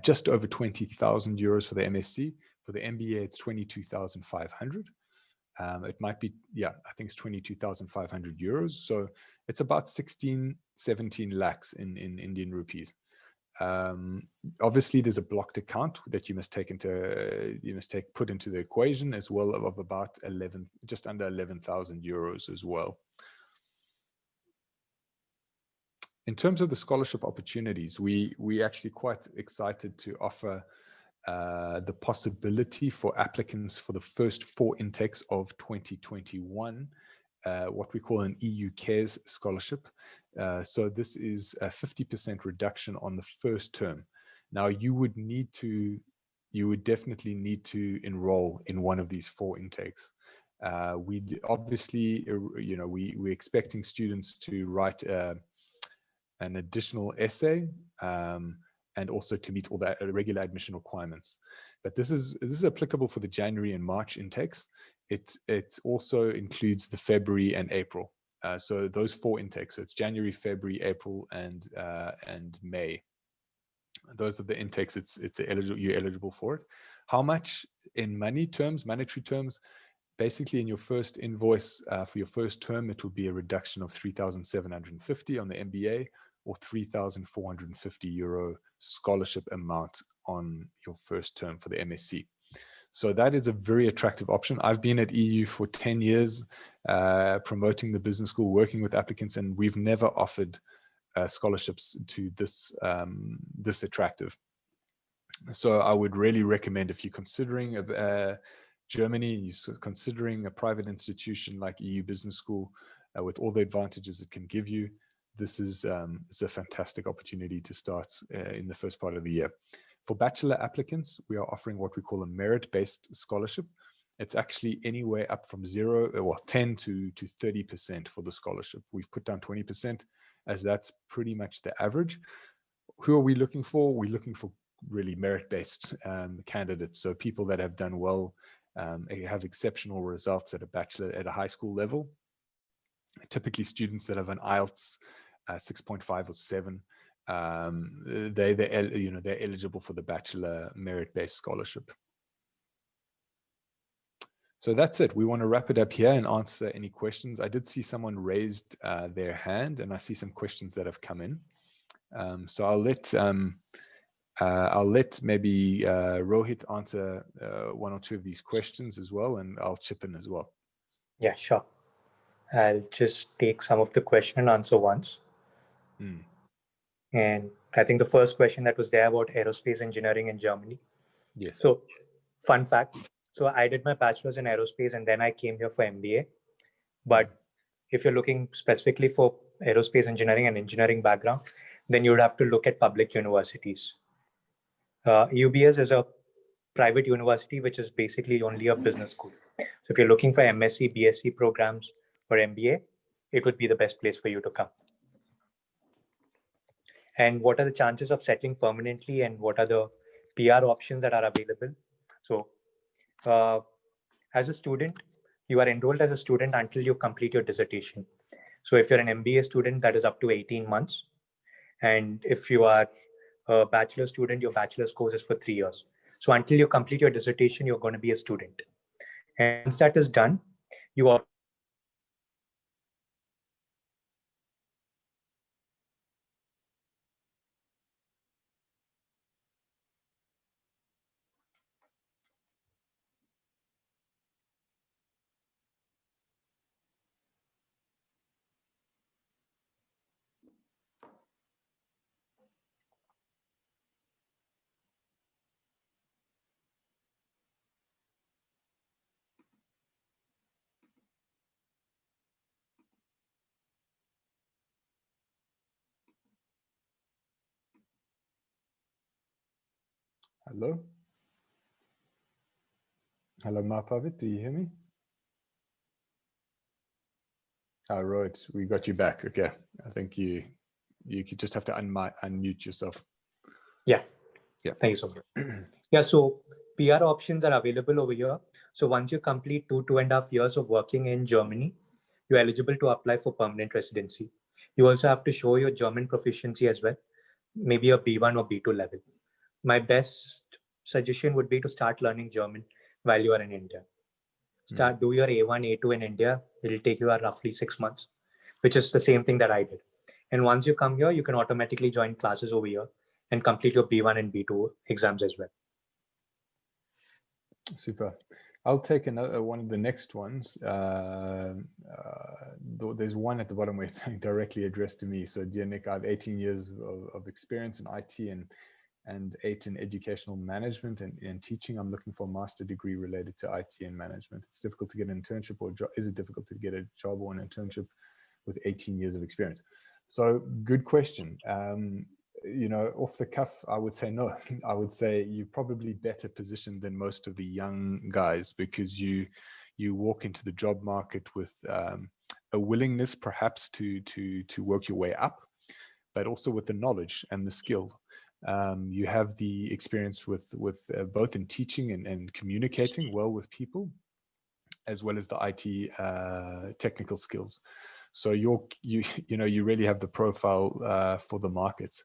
Speaker 1: just over 20,000 euros for the MSc. For the MBA, it's 22,500. It might be, I think it's 22,500 euros. So it's about 16, 17 lakhs in Indian rupees. Obviously, there's a blocked account that you must put into the equation, as well, of about just under 11,000 euros as well. In terms of the scholarship opportunities, we actually quite excited to offer the possibility for applicants for the first 4 intakes of 2021, what we call an EU Cares scholarship. So this is a 50% reduction on the first term. Now you would definitely need to enroll in one of these 4 intakes. We obviously, we're expecting students to write an additional essay, and also to meet all the regular admission requirements. But this is applicable for the January and March intakes. It also includes the February and April. So those 4 intakes. So it's January, February, April, and May. Those are the intakes. You're eligible for it. How much in monetary terms? Basically, in your first invoice for your first term, it will be a reduction of 3,750 on the MBA, or 3,450 euro scholarship amount on your first term for the MSc. So that is a very attractive option. I've been at EU for 10 years, promoting the business school, working with applicants, and we've never offered scholarships to this attractive. So I would really recommend, if you're considering Germany, you're considering a private institution like EU Business School, with all the advantages it can give you, this is a fantastic opportunity to start in the first part of the year. For bachelor applicants, we are offering what we call a merit-based scholarship. It's actually anywhere up from 10 to 30% for the scholarship. We've put down 20%, as that's pretty much the average. Who are we looking for? We're looking for really merit-based candidates. So people that have done well, have exceptional results at a high school level. Typically students that have an IELTS 6.5 or 7, they're eligible for the bachelor merit-based scholarship. So that's it. We want to wrap it up here and answer any questions. I did see someone raised their hand, and I see some questions that have come in. So I'll let maybe Rohit answer 1 or 2 of these questions as well, and I'll chip in as well.
Speaker 3: Yeah, sure. I'll just take some of the question and answer once. And I think the first question that was there about aerospace engineering in Germany.
Speaker 1: Yes.
Speaker 3: So fun fact. So I did my bachelor's in aerospace and then I came here for MBA. But if you're looking specifically for aerospace engineering and engineering background, then you would have to look at public universities. UBS is a private university, which is basically only a business school. So if you're looking for MSc, BSc programs or MBA, it would be the best place for you to come. And what are the chances of settling permanently, and what are the PR options that are available? So as a student, you are enrolled as a student until you complete your dissertation. So if you're an MBA student, that is up to 18 months. And if you are a bachelor student, your bachelor's course is for 3 years. So until you complete your dissertation, you're going to be a student. And once that is done, you are
Speaker 1: Hello? Hello, Mahapavit, do you hear me? Oh, right, we got you back. Okay, I think you could just have to unmute yourself.
Speaker 3: Yeah.
Speaker 1: Yeah.
Speaker 3: Thank you so much. Yeah, so PR options are available over here. So once you complete 2.5 years of working in Germany, you're eligible to apply for permanent residency. You also have to show your German proficiency as well, maybe a B1 or B2 level. My best suggestion would be to start learning German while you are in India. Do your A1, A2 in India. It'll take you roughly 6 months, which is the same thing that I did. And once you come here, you can automatically join classes over here and complete your B1 and B2 exams as well.
Speaker 1: Super. I'll take another one of the next ones. There's one at the bottom where it's saying directly addressed to me. So, dear Nick, I have 18 years of experience in IT and 8 in educational management and teaching. I'm looking for a master degree related to IT and management. It's difficult to get an internship or job. Is it difficult to get a job or an internship with 18 years of experience? So, good question. You know, off the cuff, I would say no. I would say you're probably better positioned than most of the young guys, because you walk into the job market with a willingness perhaps to work your way up, but also with the knowledge and the skill. You have the experience with both in teaching and communicating well with people, as well as the IT technical skills. So you really have the profile for the market.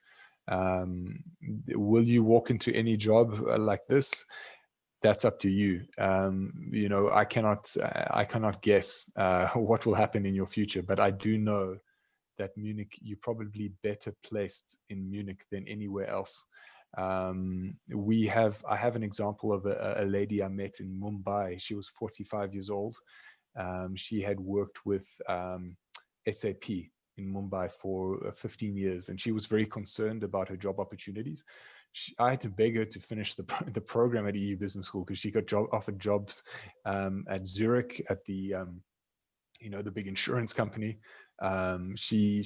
Speaker 1: Will you walk into any job like this? That's up to you. You know, I cannot guess what will happen in your future, but I do know that Munich, you're probably better placed in Munich than anywhere else. I have an example of a lady I met in Mumbai. She was 45 years old. She had worked with SAP in Mumbai for 15 years, and she was very concerned about her job opportunities. I had to beg her to finish the program at EU Business School, because she got offered jobs at Zurich, at the the big insurance company. She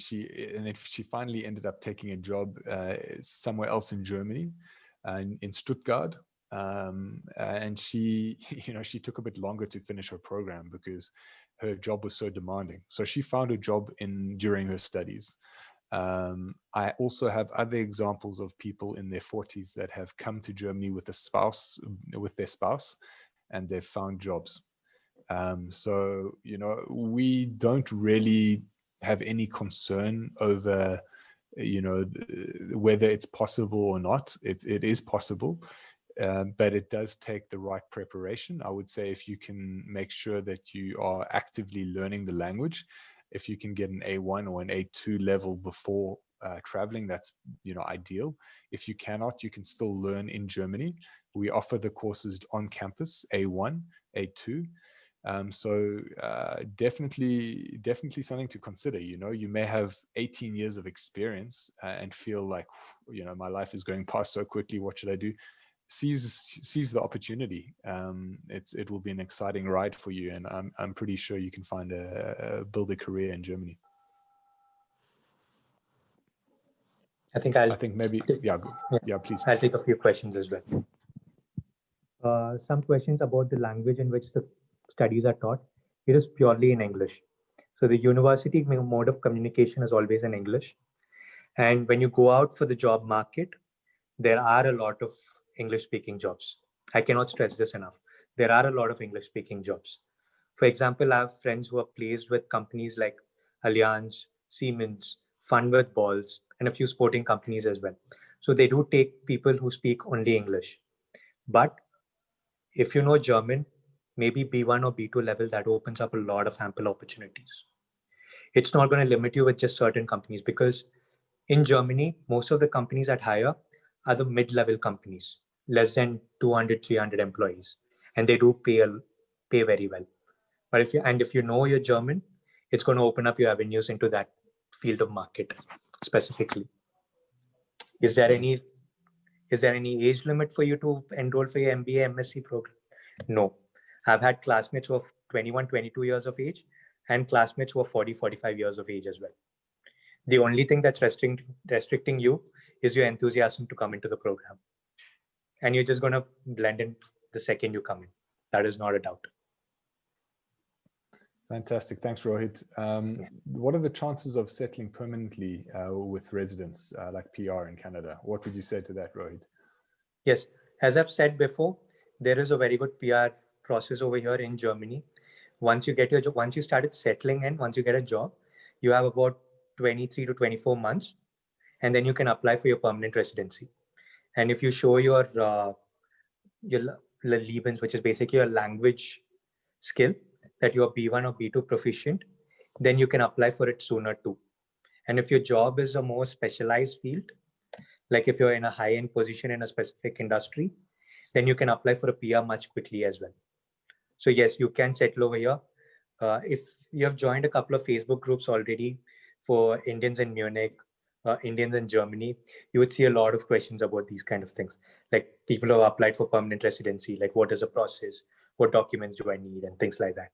Speaker 1: finally ended up taking a job somewhere else in Germany, in Stuttgart. And she took a bit longer to finish her program because her job was so demanding. So she found a job during her studies. I also have other examples of people in their 40s that have come to Germany with their spouse, and they've found jobs. So, we don't really have any concern over, whether it's possible or not. It is possible, but it does take the right preparation. I would say if you can make sure that you are actively learning the language, if you can get an A1 or an A2 level before traveling, that's ideal. If you cannot, you can still learn in Germany. We offer the courses on campus, A1, A2. So definitely something to consider. You may have 18 years of experience and feel like, my life is going past so quickly. What should I do? Seize the opportunity. It will be an exciting ride for you, and I'm pretty sure you can build a career in Germany.
Speaker 3: I think maybe
Speaker 1: please.
Speaker 3: I'll take a few questions as well. Some questions about the language in which the studies are taught. It is purely in English. So the university mode of communication is always in English. And when you go out for the job market, there are a lot of English speaking jobs. I cannot stress this enough. There are a lot of English speaking jobs. For example, I have friends who are placed with companies like Allianz, Siemens, Fun with Balls, and a few sporting companies as well. So they do take people who speak only English. But if you know German, maybe B1 or B2 level, that opens up a lot of ample opportunities. It's not going to limit you with just certain companies, because in Germany, most of the companies that hire are the mid-level companies, less than 200, 300 employees, and they do pay very well. But if you know you're German, it's going to open up your avenues into that field of market specifically. Is there any age limit for you to enroll for your MBA MSc program? No. I've had classmates who are 21, 22 years of age, and classmates who are 40, 45 years of age as well. The only thing that's restricting you is your enthusiasm to come into the program. And you're just going to blend in the second you come in. That is not a doubt.
Speaker 1: Fantastic. Thanks, Rohit. What are the chances of settling permanently with residence like PR in Canada? What would you say to that, Rohit?
Speaker 3: Yes, as I've said before, there is a very good PR process over here in Germany. Once you get your job, once you started settling in, once you get a job, you have about 23 to 24 months, and then you can apply for your permanent residency. And if you show your Lebens, which is basically your language skill, that you are B1 or B2 proficient, then you can apply for it sooner too. And if your job is a more specialized field, like if you're in a high-end position in a specific industry, then you can apply for a PR much quickly as well. So yes, you can settle over here. If you have joined a couple of Facebook groups already for Indians in Munich, Indians in Germany, you would see a lot of questions about these kind of things. Like people who have applied for permanent residency, like what is the process? What documents do I need? And things like that.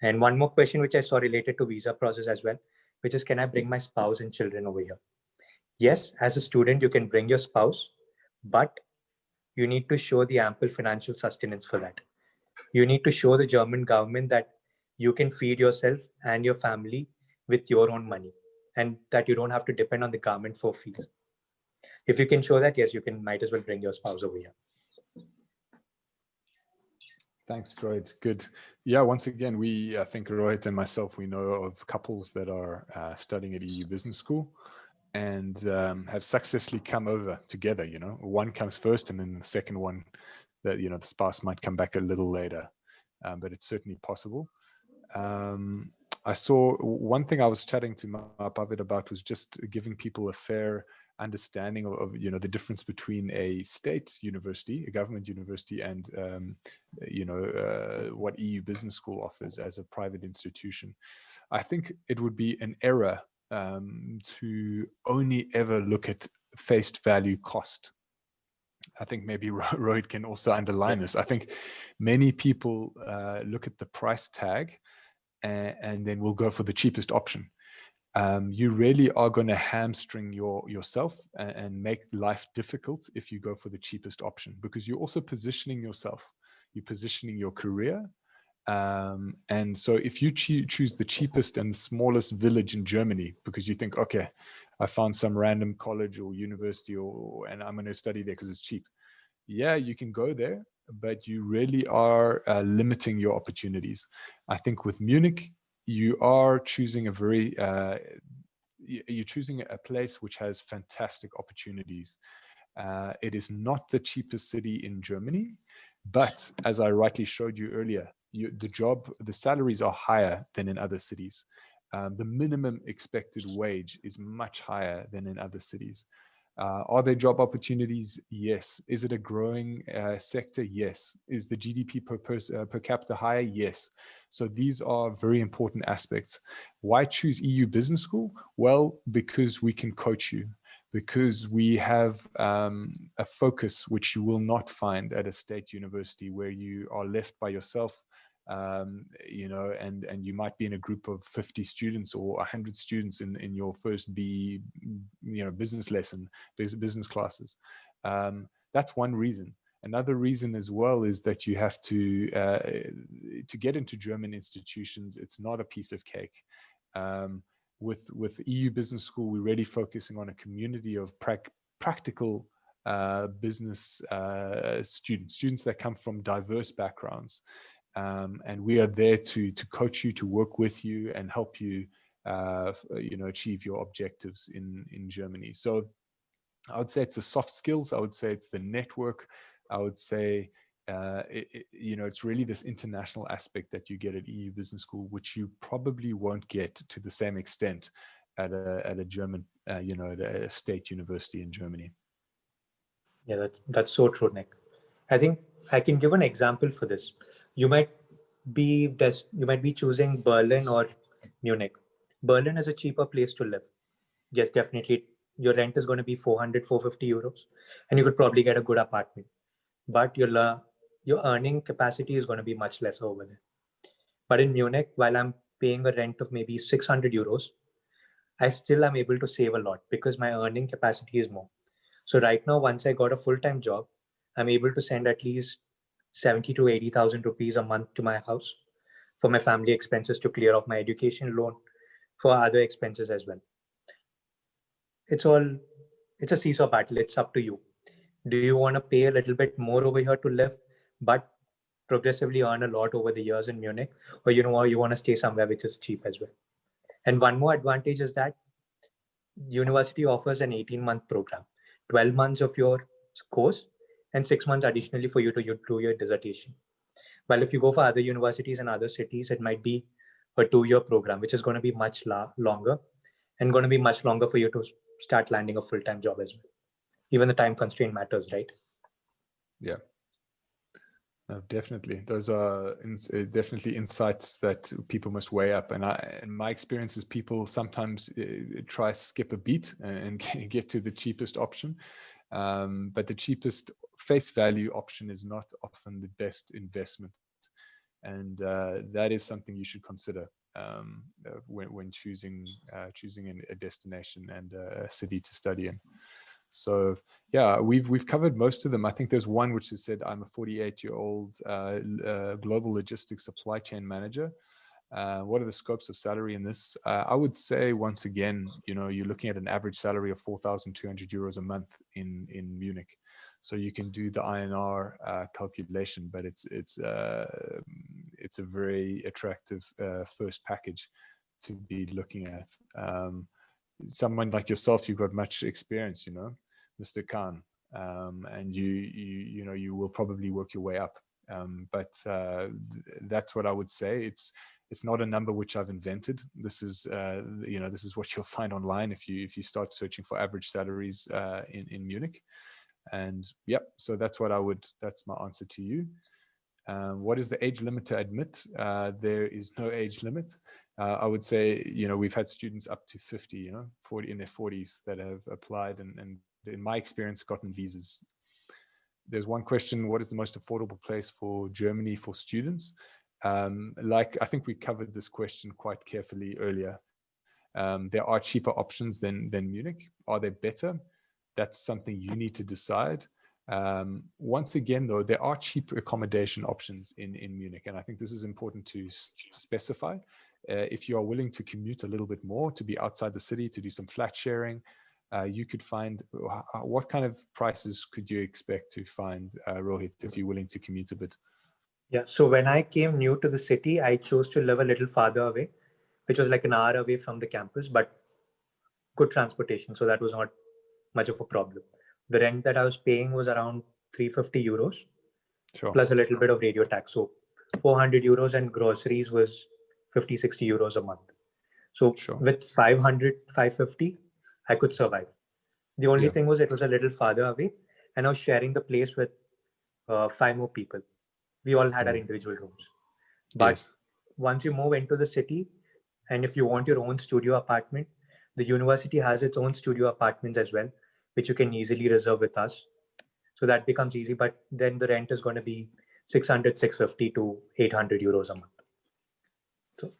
Speaker 3: And one more question, which I saw related to visa process as well, which is, can I bring my spouse and children over here? Yes, as a student, you can bring your spouse, but you need to show the ample financial sustenance for that. You need to show the German government that you can feed yourself and your family with your own money, and that you don't have to depend on the government for fees. If you can show that, yes, you might as well bring your spouse over here.
Speaker 1: Thanks, Rohit. Good. Yeah, once again, I think Rohit and myself, we know of couples that are studying at EU Business School and have successfully come over together. One comes first, and then the second one, that the spouse might come back a little later, but it's certainly possible. I saw one thing I was chatting to Mahapavit about was just giving people a fair understanding of the difference between a state university, a government university, and what EU Business School offers as a private institution. I think it would be an error to only ever look at face value cost. I think maybe Rohit can also underline this. I think many people look at the price tag and then will go for the cheapest option. You really are going to hamstring yourself and make life difficult if you go for the cheapest option, because you're also positioning yourself, you're positioning your career. And so if you choose the cheapest and smallest village in Germany because you think, okay, I found some random college or university and I'm going to study there because it's cheap. Yeah, you can go there, but you really are limiting your opportunities. I think with Munich, you are choosing you're choosing a place which has fantastic opportunities. It is not the cheapest city in Germany, but as I rightly showed you earlier, the salaries are higher than in other cities. The minimum expected wage is much higher than in other cities. Are there job opportunities? Yes. Is it a growing sector? Yes. Is the GDP per capita higher? Yes. So these are very important aspects. Why choose EU Business School? Well, because we can coach you, because we have a focus which you will not find at a state university where you are left by yourself. And you might be in a group of 50 students or 100 students in your first business lesson, business classes. That's one reason. Another reason as well is that you have to get into German institutions. It's not a piece of cake. With EU Business School, we're really focusing on a community of practical business students that come from diverse backgrounds, and we are there to coach you, to work with you, and help you, achieve your objectives in Germany. So I would say it's the soft skills. I would say it's the network. I would say, it's really this international aspect that you get at EU Business School, which you probably won't get to the same extent at a German, at a state university in Germany.
Speaker 3: Yeah, that's so true, Nick. I think I can give an example for this. You might be choosing Berlin or Munich. Berlin is a cheaper place to live. Yes, definitely. Your rent is going to be 450 euros, and you could probably get a good apartment. But your earning capacity is going to be much less over there. But in Munich, while I'm paying a rent of maybe 600 euros, I still am able to save a lot because my earning capacity is more. So right now, once I got a full-time job, I'm able to send at least 70 to 80,000 rupees a month to my house for my family expenses, to clear off my education loan, for other expenses as well. It's a seesaw battle. It's up to you. Do you want to pay a little bit more over here to live, but progressively earn a lot over the years in Munich, or you want to stay somewhere which is cheap as well? And one more advantage is that university offers an 18-month program, 12 months of your course, and 6 months additionally for you to do your dissertation. While if you go for other universities and other cities, it might be a 2-year program, which is going to be much longer, and going to be much longer for you to start landing a full-time job as well. Even the time constraint matters, right?
Speaker 1: Yeah. No, definitely. Those are definitely insights that people must weigh up. And in my experience is people sometimes try skip a beat and get to the cheapest option. But the cheapest face value option is not often the best investment. And that is something you should consider when choosing a destination and a city to study in. So yeah, we've covered most of them. I think there's one which has said, I'm a 48-year-old global logistics supply chain manager. What are the scopes of salary in this? I would say, once again, you're looking at an average salary of 4,200 euros a month in Munich. So you can do the INR calculation, but it's a very attractive first package to be looking at. Someone like yourself, you've got much experience, Mr. Khan, and you will probably work your way up. But that's what I would say. It's not a number which I've invented. This is this is what you'll find online if you start searching for average salaries in Munich. And yep, so that's my answer to you. What is the age limit to admit? There is no age limit. I would say, we've had students up to 50, 40 in their 40s that have applied and in my experience gotten visas. There's one question: what is the most affordable place for Germany for students? I think we covered this question quite carefully earlier. There are cheaper options than Munich. Are they better? That's something you need to decide. Once again, though, there are cheap accommodation options in Munich, and I think this is important to specify. If you are willing to commute a little bit more, to be outside the city, to do some flat sharing, you could find, what kind of prices could you expect to find, Rohit, if you're willing to commute a bit?
Speaker 3: Yeah, so when I came new to the city, I chose to live a little farther away, which was like an hour away from the campus, but good transportation. So that was not much of a problem. The rent that I was paying was around 350 euros,
Speaker 1: sure,
Speaker 3: plus a little bit of radio tax. So 400 euros, and groceries was 50, 60 euros a month. So
Speaker 1: sure,
Speaker 3: with 500, 550, I could survive. The only thing was it was a little farther away, and I was sharing the place with 5 more people. We all had our individual rooms. But once you move into the city, and if you want your own studio apartment, the university has its own studio apartments as well, which you can easily reserve with us. So that becomes easy. But then the rent is going to be 600, 650 to 800 euros a month. So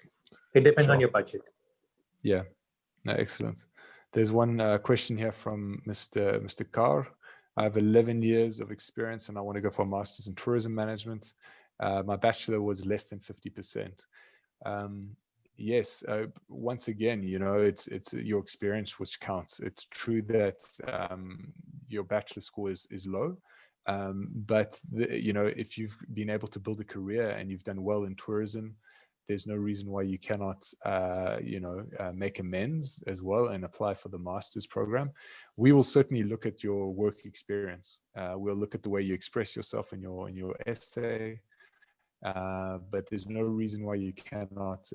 Speaker 3: it depends on your budget.
Speaker 1: Yeah, no, excellent. There's one question here from Mr. Carr. I have 11 years of experience and I want to go for a master's in tourism management. My bachelor was less than 50%. Yes, once again, you know, it's your experience which counts. It's true that your bachelor score is low, but you know, if you've been able to build a career and you've done well in tourism, there's no reason why you cannot, you know, make amends as well and apply for the master's program. We will certainly look at your work experience. We'll look at the way you express yourself in your essay. But there's no reason why you cannot,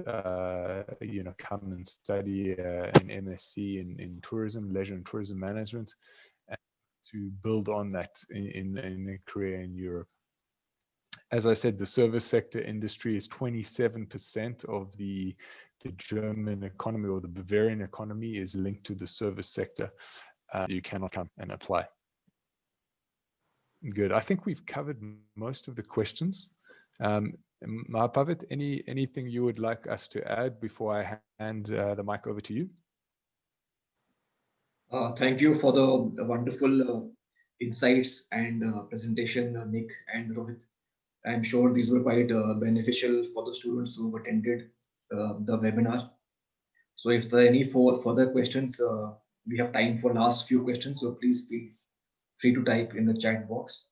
Speaker 1: you know, come and study an MSc in tourism, leisure and tourism management, and to build on that in a career in Europe. As I said, the service sector industry is 27% of the German economy, or the Bavarian economy is linked to the service sector. You cannot come and apply. Good. I think we've covered most of the questions. Mahapavit, anything you would like us to add before I hand the mic over to you?
Speaker 4: Thank you for the wonderful insights and presentation, Nick and Rohit. I'm sure these were quite beneficial for the students who attended the webinar. So if there are any further questions, we have time for last few questions, so please feel free to type in the chat box.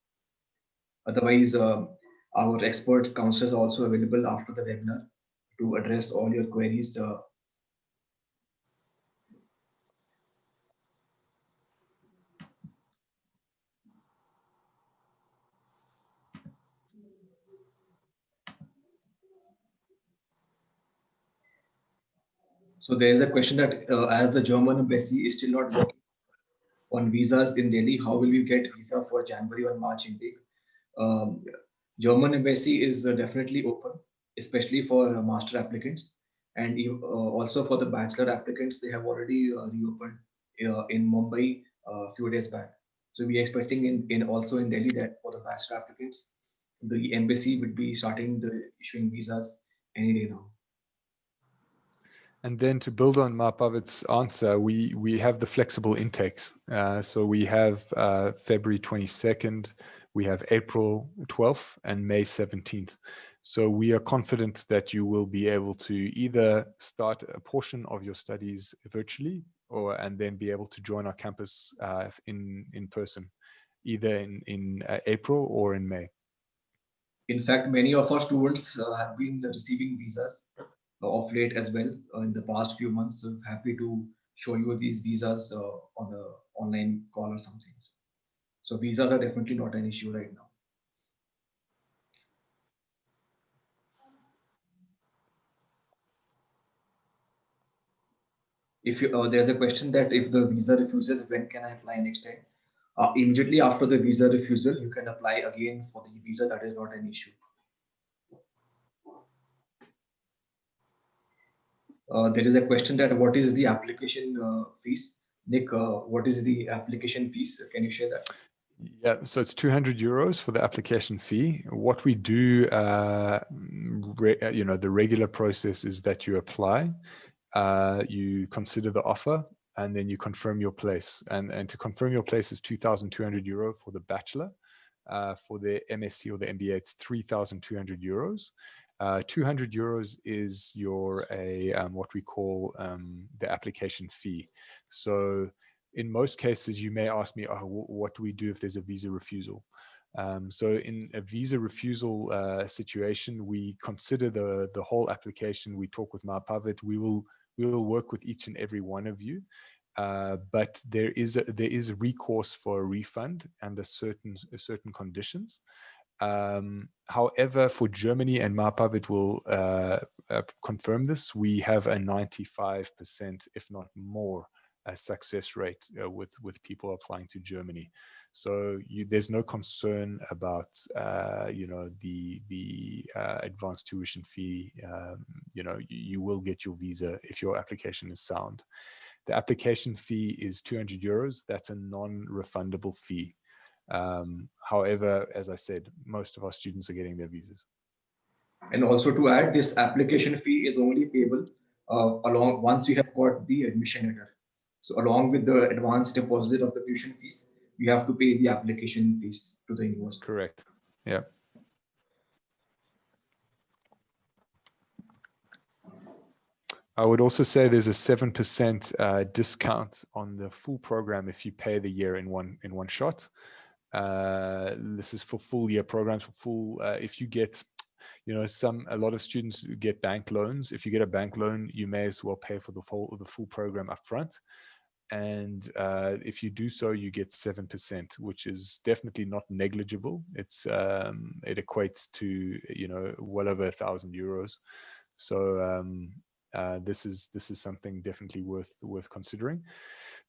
Speaker 4: Otherwise, our expert counselors are also available after the webinar to address all your queries. So there is a question that as the German embassy is still not working on visas in Delhi, how will you get visa for January or March intake? German embassy is definitely open, especially for master applicants, and also for the bachelor applicants. They have already reopened in Mumbai a few days back. So we are expecting also in Delhi that for the bachelor applicants, the embassy would be starting the issuing visas any day now.
Speaker 1: And then to build on Mahapavit's answer, we have the flexible intakes. So we have February 22nd, we have April 12th and May 17th. So we are confident that you will be able to either start a portion of your studies virtually and then be able to join our campus in person, either in April or in May.
Speaker 4: In fact, many of our students have been receiving visas of late as well in the past few months. So I'm happy to show you these visas on an online call or something. So visas are definitely not an issue right now. If you, there's a question that if the visa refuses, when can I apply next time? Immediately after the visa refusal, you can apply again for the visa. That is not an issue. There is a question that what is the application fees? Nick, what is the application fees? Can you share that?
Speaker 1: Yeah, so it's 200 euros for the application fee. What we do, you know, the regular process is that you apply, you consider the offer, and then you confirm your place. And to confirm your place is 2,200 euro for the bachelor. For the MSc or the MBA, it's 3,200 euros. 200 euros is your what we call the application fee. So in most cases, you may ask me, oh, what do we do if there's a visa refusal? So in a visa refusal situation, we consider the whole application. We talk with Mahapavit. We will work with each and every one of you. But there is recourse for a refund under certain conditions. However, for Germany, and Mahapavit will confirm this, we have a 95%, if not more, success rate with people applying to Germany. So there's no concern about you know, the advanced tuition fee. You know, you will get your visa if your application is sound. The application fee is 200 euros. That's a non-refundable fee. However, as I said, most of our students are getting their visas.
Speaker 4: And also to add, this application fee is only payable once you have got the admission letter. So along with the advance deposit of the tuition fees, you have to pay the application fees to the university.
Speaker 1: Correct. Yeah. I would also say there's a 7% discount on the full program if you pay the year in one shot. This is for full year programs. For full, if you get, a lot of students get bank loans. If you get a bank loan, you may as well pay for the full program up front. And if you do so, you get 7%, which is definitely not negligible. It equates to well over €1,000. So this is something definitely worth considering.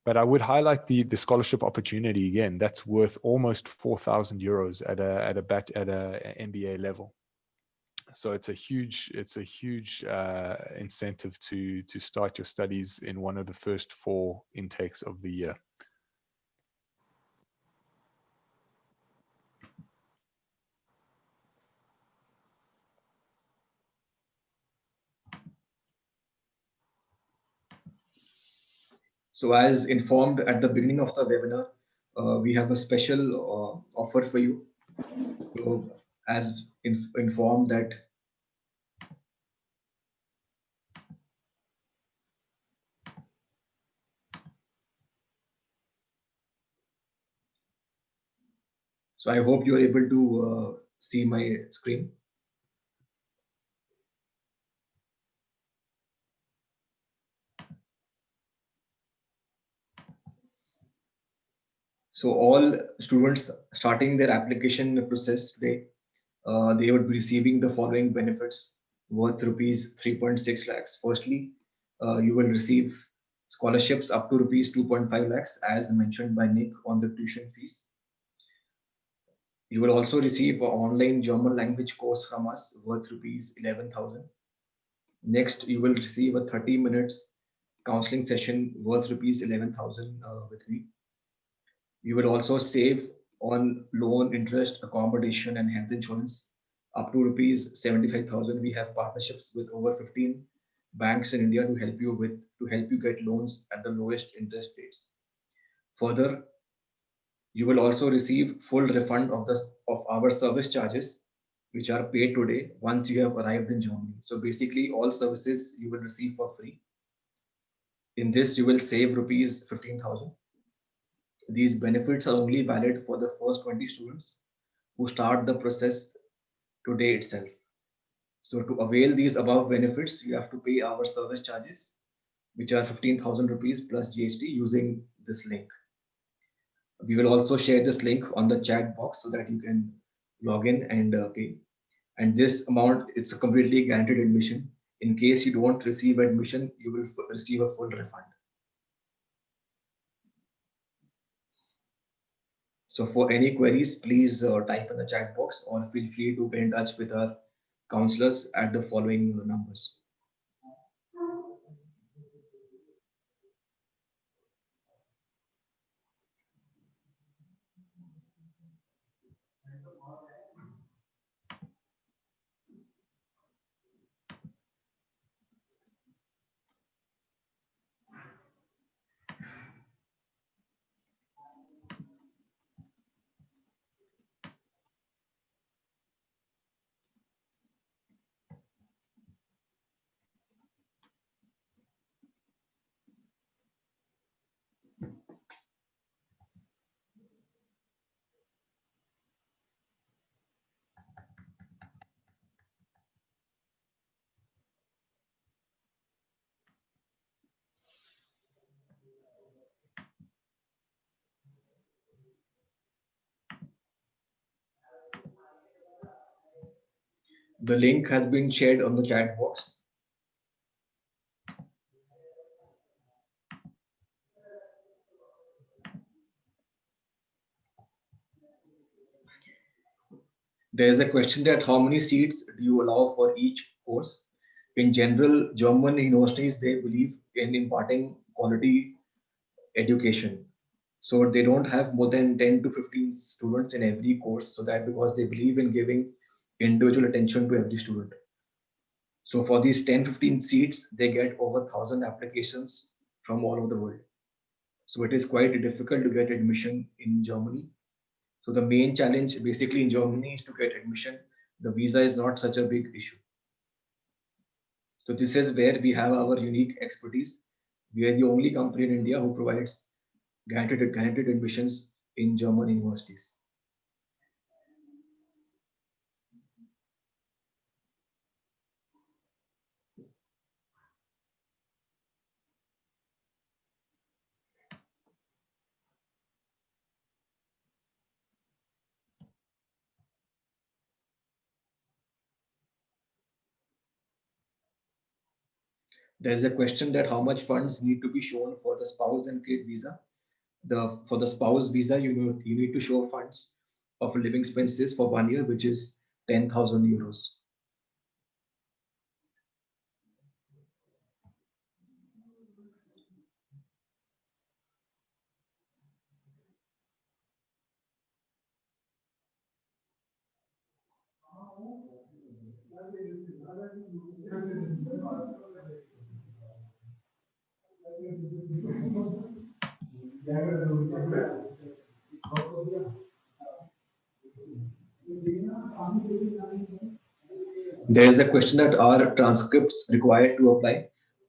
Speaker 1: But I would highlight the scholarship opportunity again. That's worth almost €4,000 at a MBA level. So it's a huge incentive to start your studies in one of the first 4 intakes of the year.
Speaker 4: So as informed at the beginning of the webinar, we have a special offer for you. So as informed that so I hope you are able to see my screen. So all students starting their application process today, they would be receiving the following benefits worth rupees 3.6 lakhs. Firstly, you will receive scholarships up to rupees 2.5 lakhs as mentioned by Nick on the tuition fees. You will also receive an online German language course from us worth rupees 11,000. Next, you will receive a 30 minutes counseling session worth rupees 11,000 with me. You will also save on loan, interest, accommodation, and health insurance up to rupees 75,000. We have partnerships with over 15 banks in India to help you get loans at the lowest interest rates. Further, you will also receive full refund of our service charges, which are paid today once you have arrived in Germany. So basically, all services you will receive for free. In this, you will save rupees 15,000. These benefits are only valid for the first 20 students who start the process today itself. So to avail these above benefits, you have to pay our service charges, which are 15,000 rupees plus GST using this link. We will also share this link on the chat box so that you can log in and pay. And this amount, it's a completely guaranteed admission. In case you don't receive admission, you will receive a full refund. So for any queries, please type in the chat box or feel free to get in touch with our counselors at the following numbers. The link has been shared on the chat box. There is a question that how many seats do you allow for each course? In general, German universities, they believe in imparting quality education. So they don't have more than 10 to 15 students in every course. So that because they believe in giving individual attention to every student. So for these 10, 15 seats, they get over 1,000 applications from all over the world. So it is quite difficult to get admission in Germany. So the main challenge basically in Germany is to get admission. The visa is not such a big issue. So this is where we have our unique expertise. We are the only company in India who provides guaranteed admissions in German universities. There is a question that how much funds need to be shown for the spouse and kid visa. For the spouse visa, you need to show funds of living expenses for 1 year, which is 10,000 euros. There is a question that are transcripts required to apply.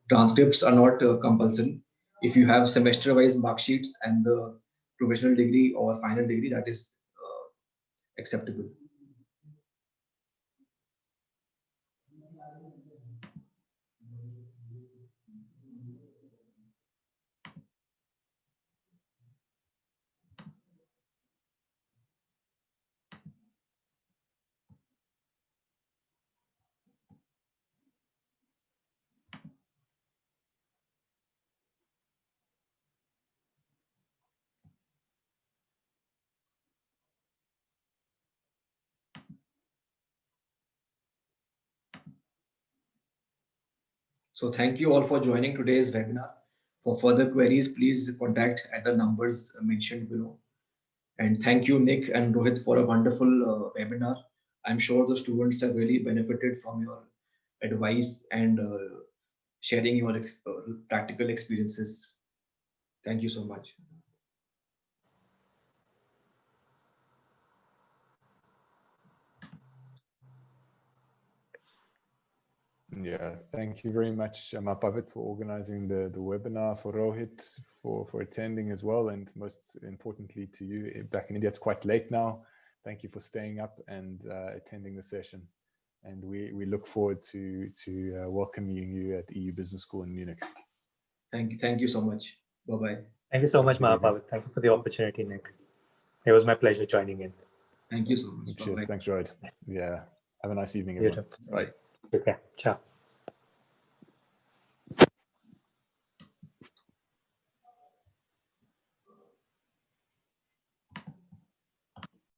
Speaker 4: Transcripts are not compulsory. If you have semester-wise mark sheets and the provisional degree or final degree, that is acceptable. So thank you all for joining today's webinar. For further queries, please contact at the numbers mentioned below. And thank you, Nick and Rohit, for a wonderful webinar. I'm sure the students have really benefited from your advice and sharing your practical experiences. Thank you so much.
Speaker 1: Yeah, thank you very much, Mahapavit, for organizing the webinar, for Rohit for attending as well, and most importantly to you back in India. It's quite late now. Thank you for staying up and attending the session. And we look forward to welcoming you at EU Business School in Munich.
Speaker 4: Thank you so much. Bye-bye.
Speaker 3: Thank you so much, Mahapavit. Thank you for the opportunity, Nick. It was my pleasure joining in.
Speaker 4: Thank you so much.
Speaker 1: Cheers.
Speaker 4: Bye-bye.
Speaker 1: Thanks, Rohit. Yeah. Have a nice evening,
Speaker 3: You
Speaker 1: everyone.
Speaker 3: too.
Speaker 1: Bye.
Speaker 3: Okay. Ciao.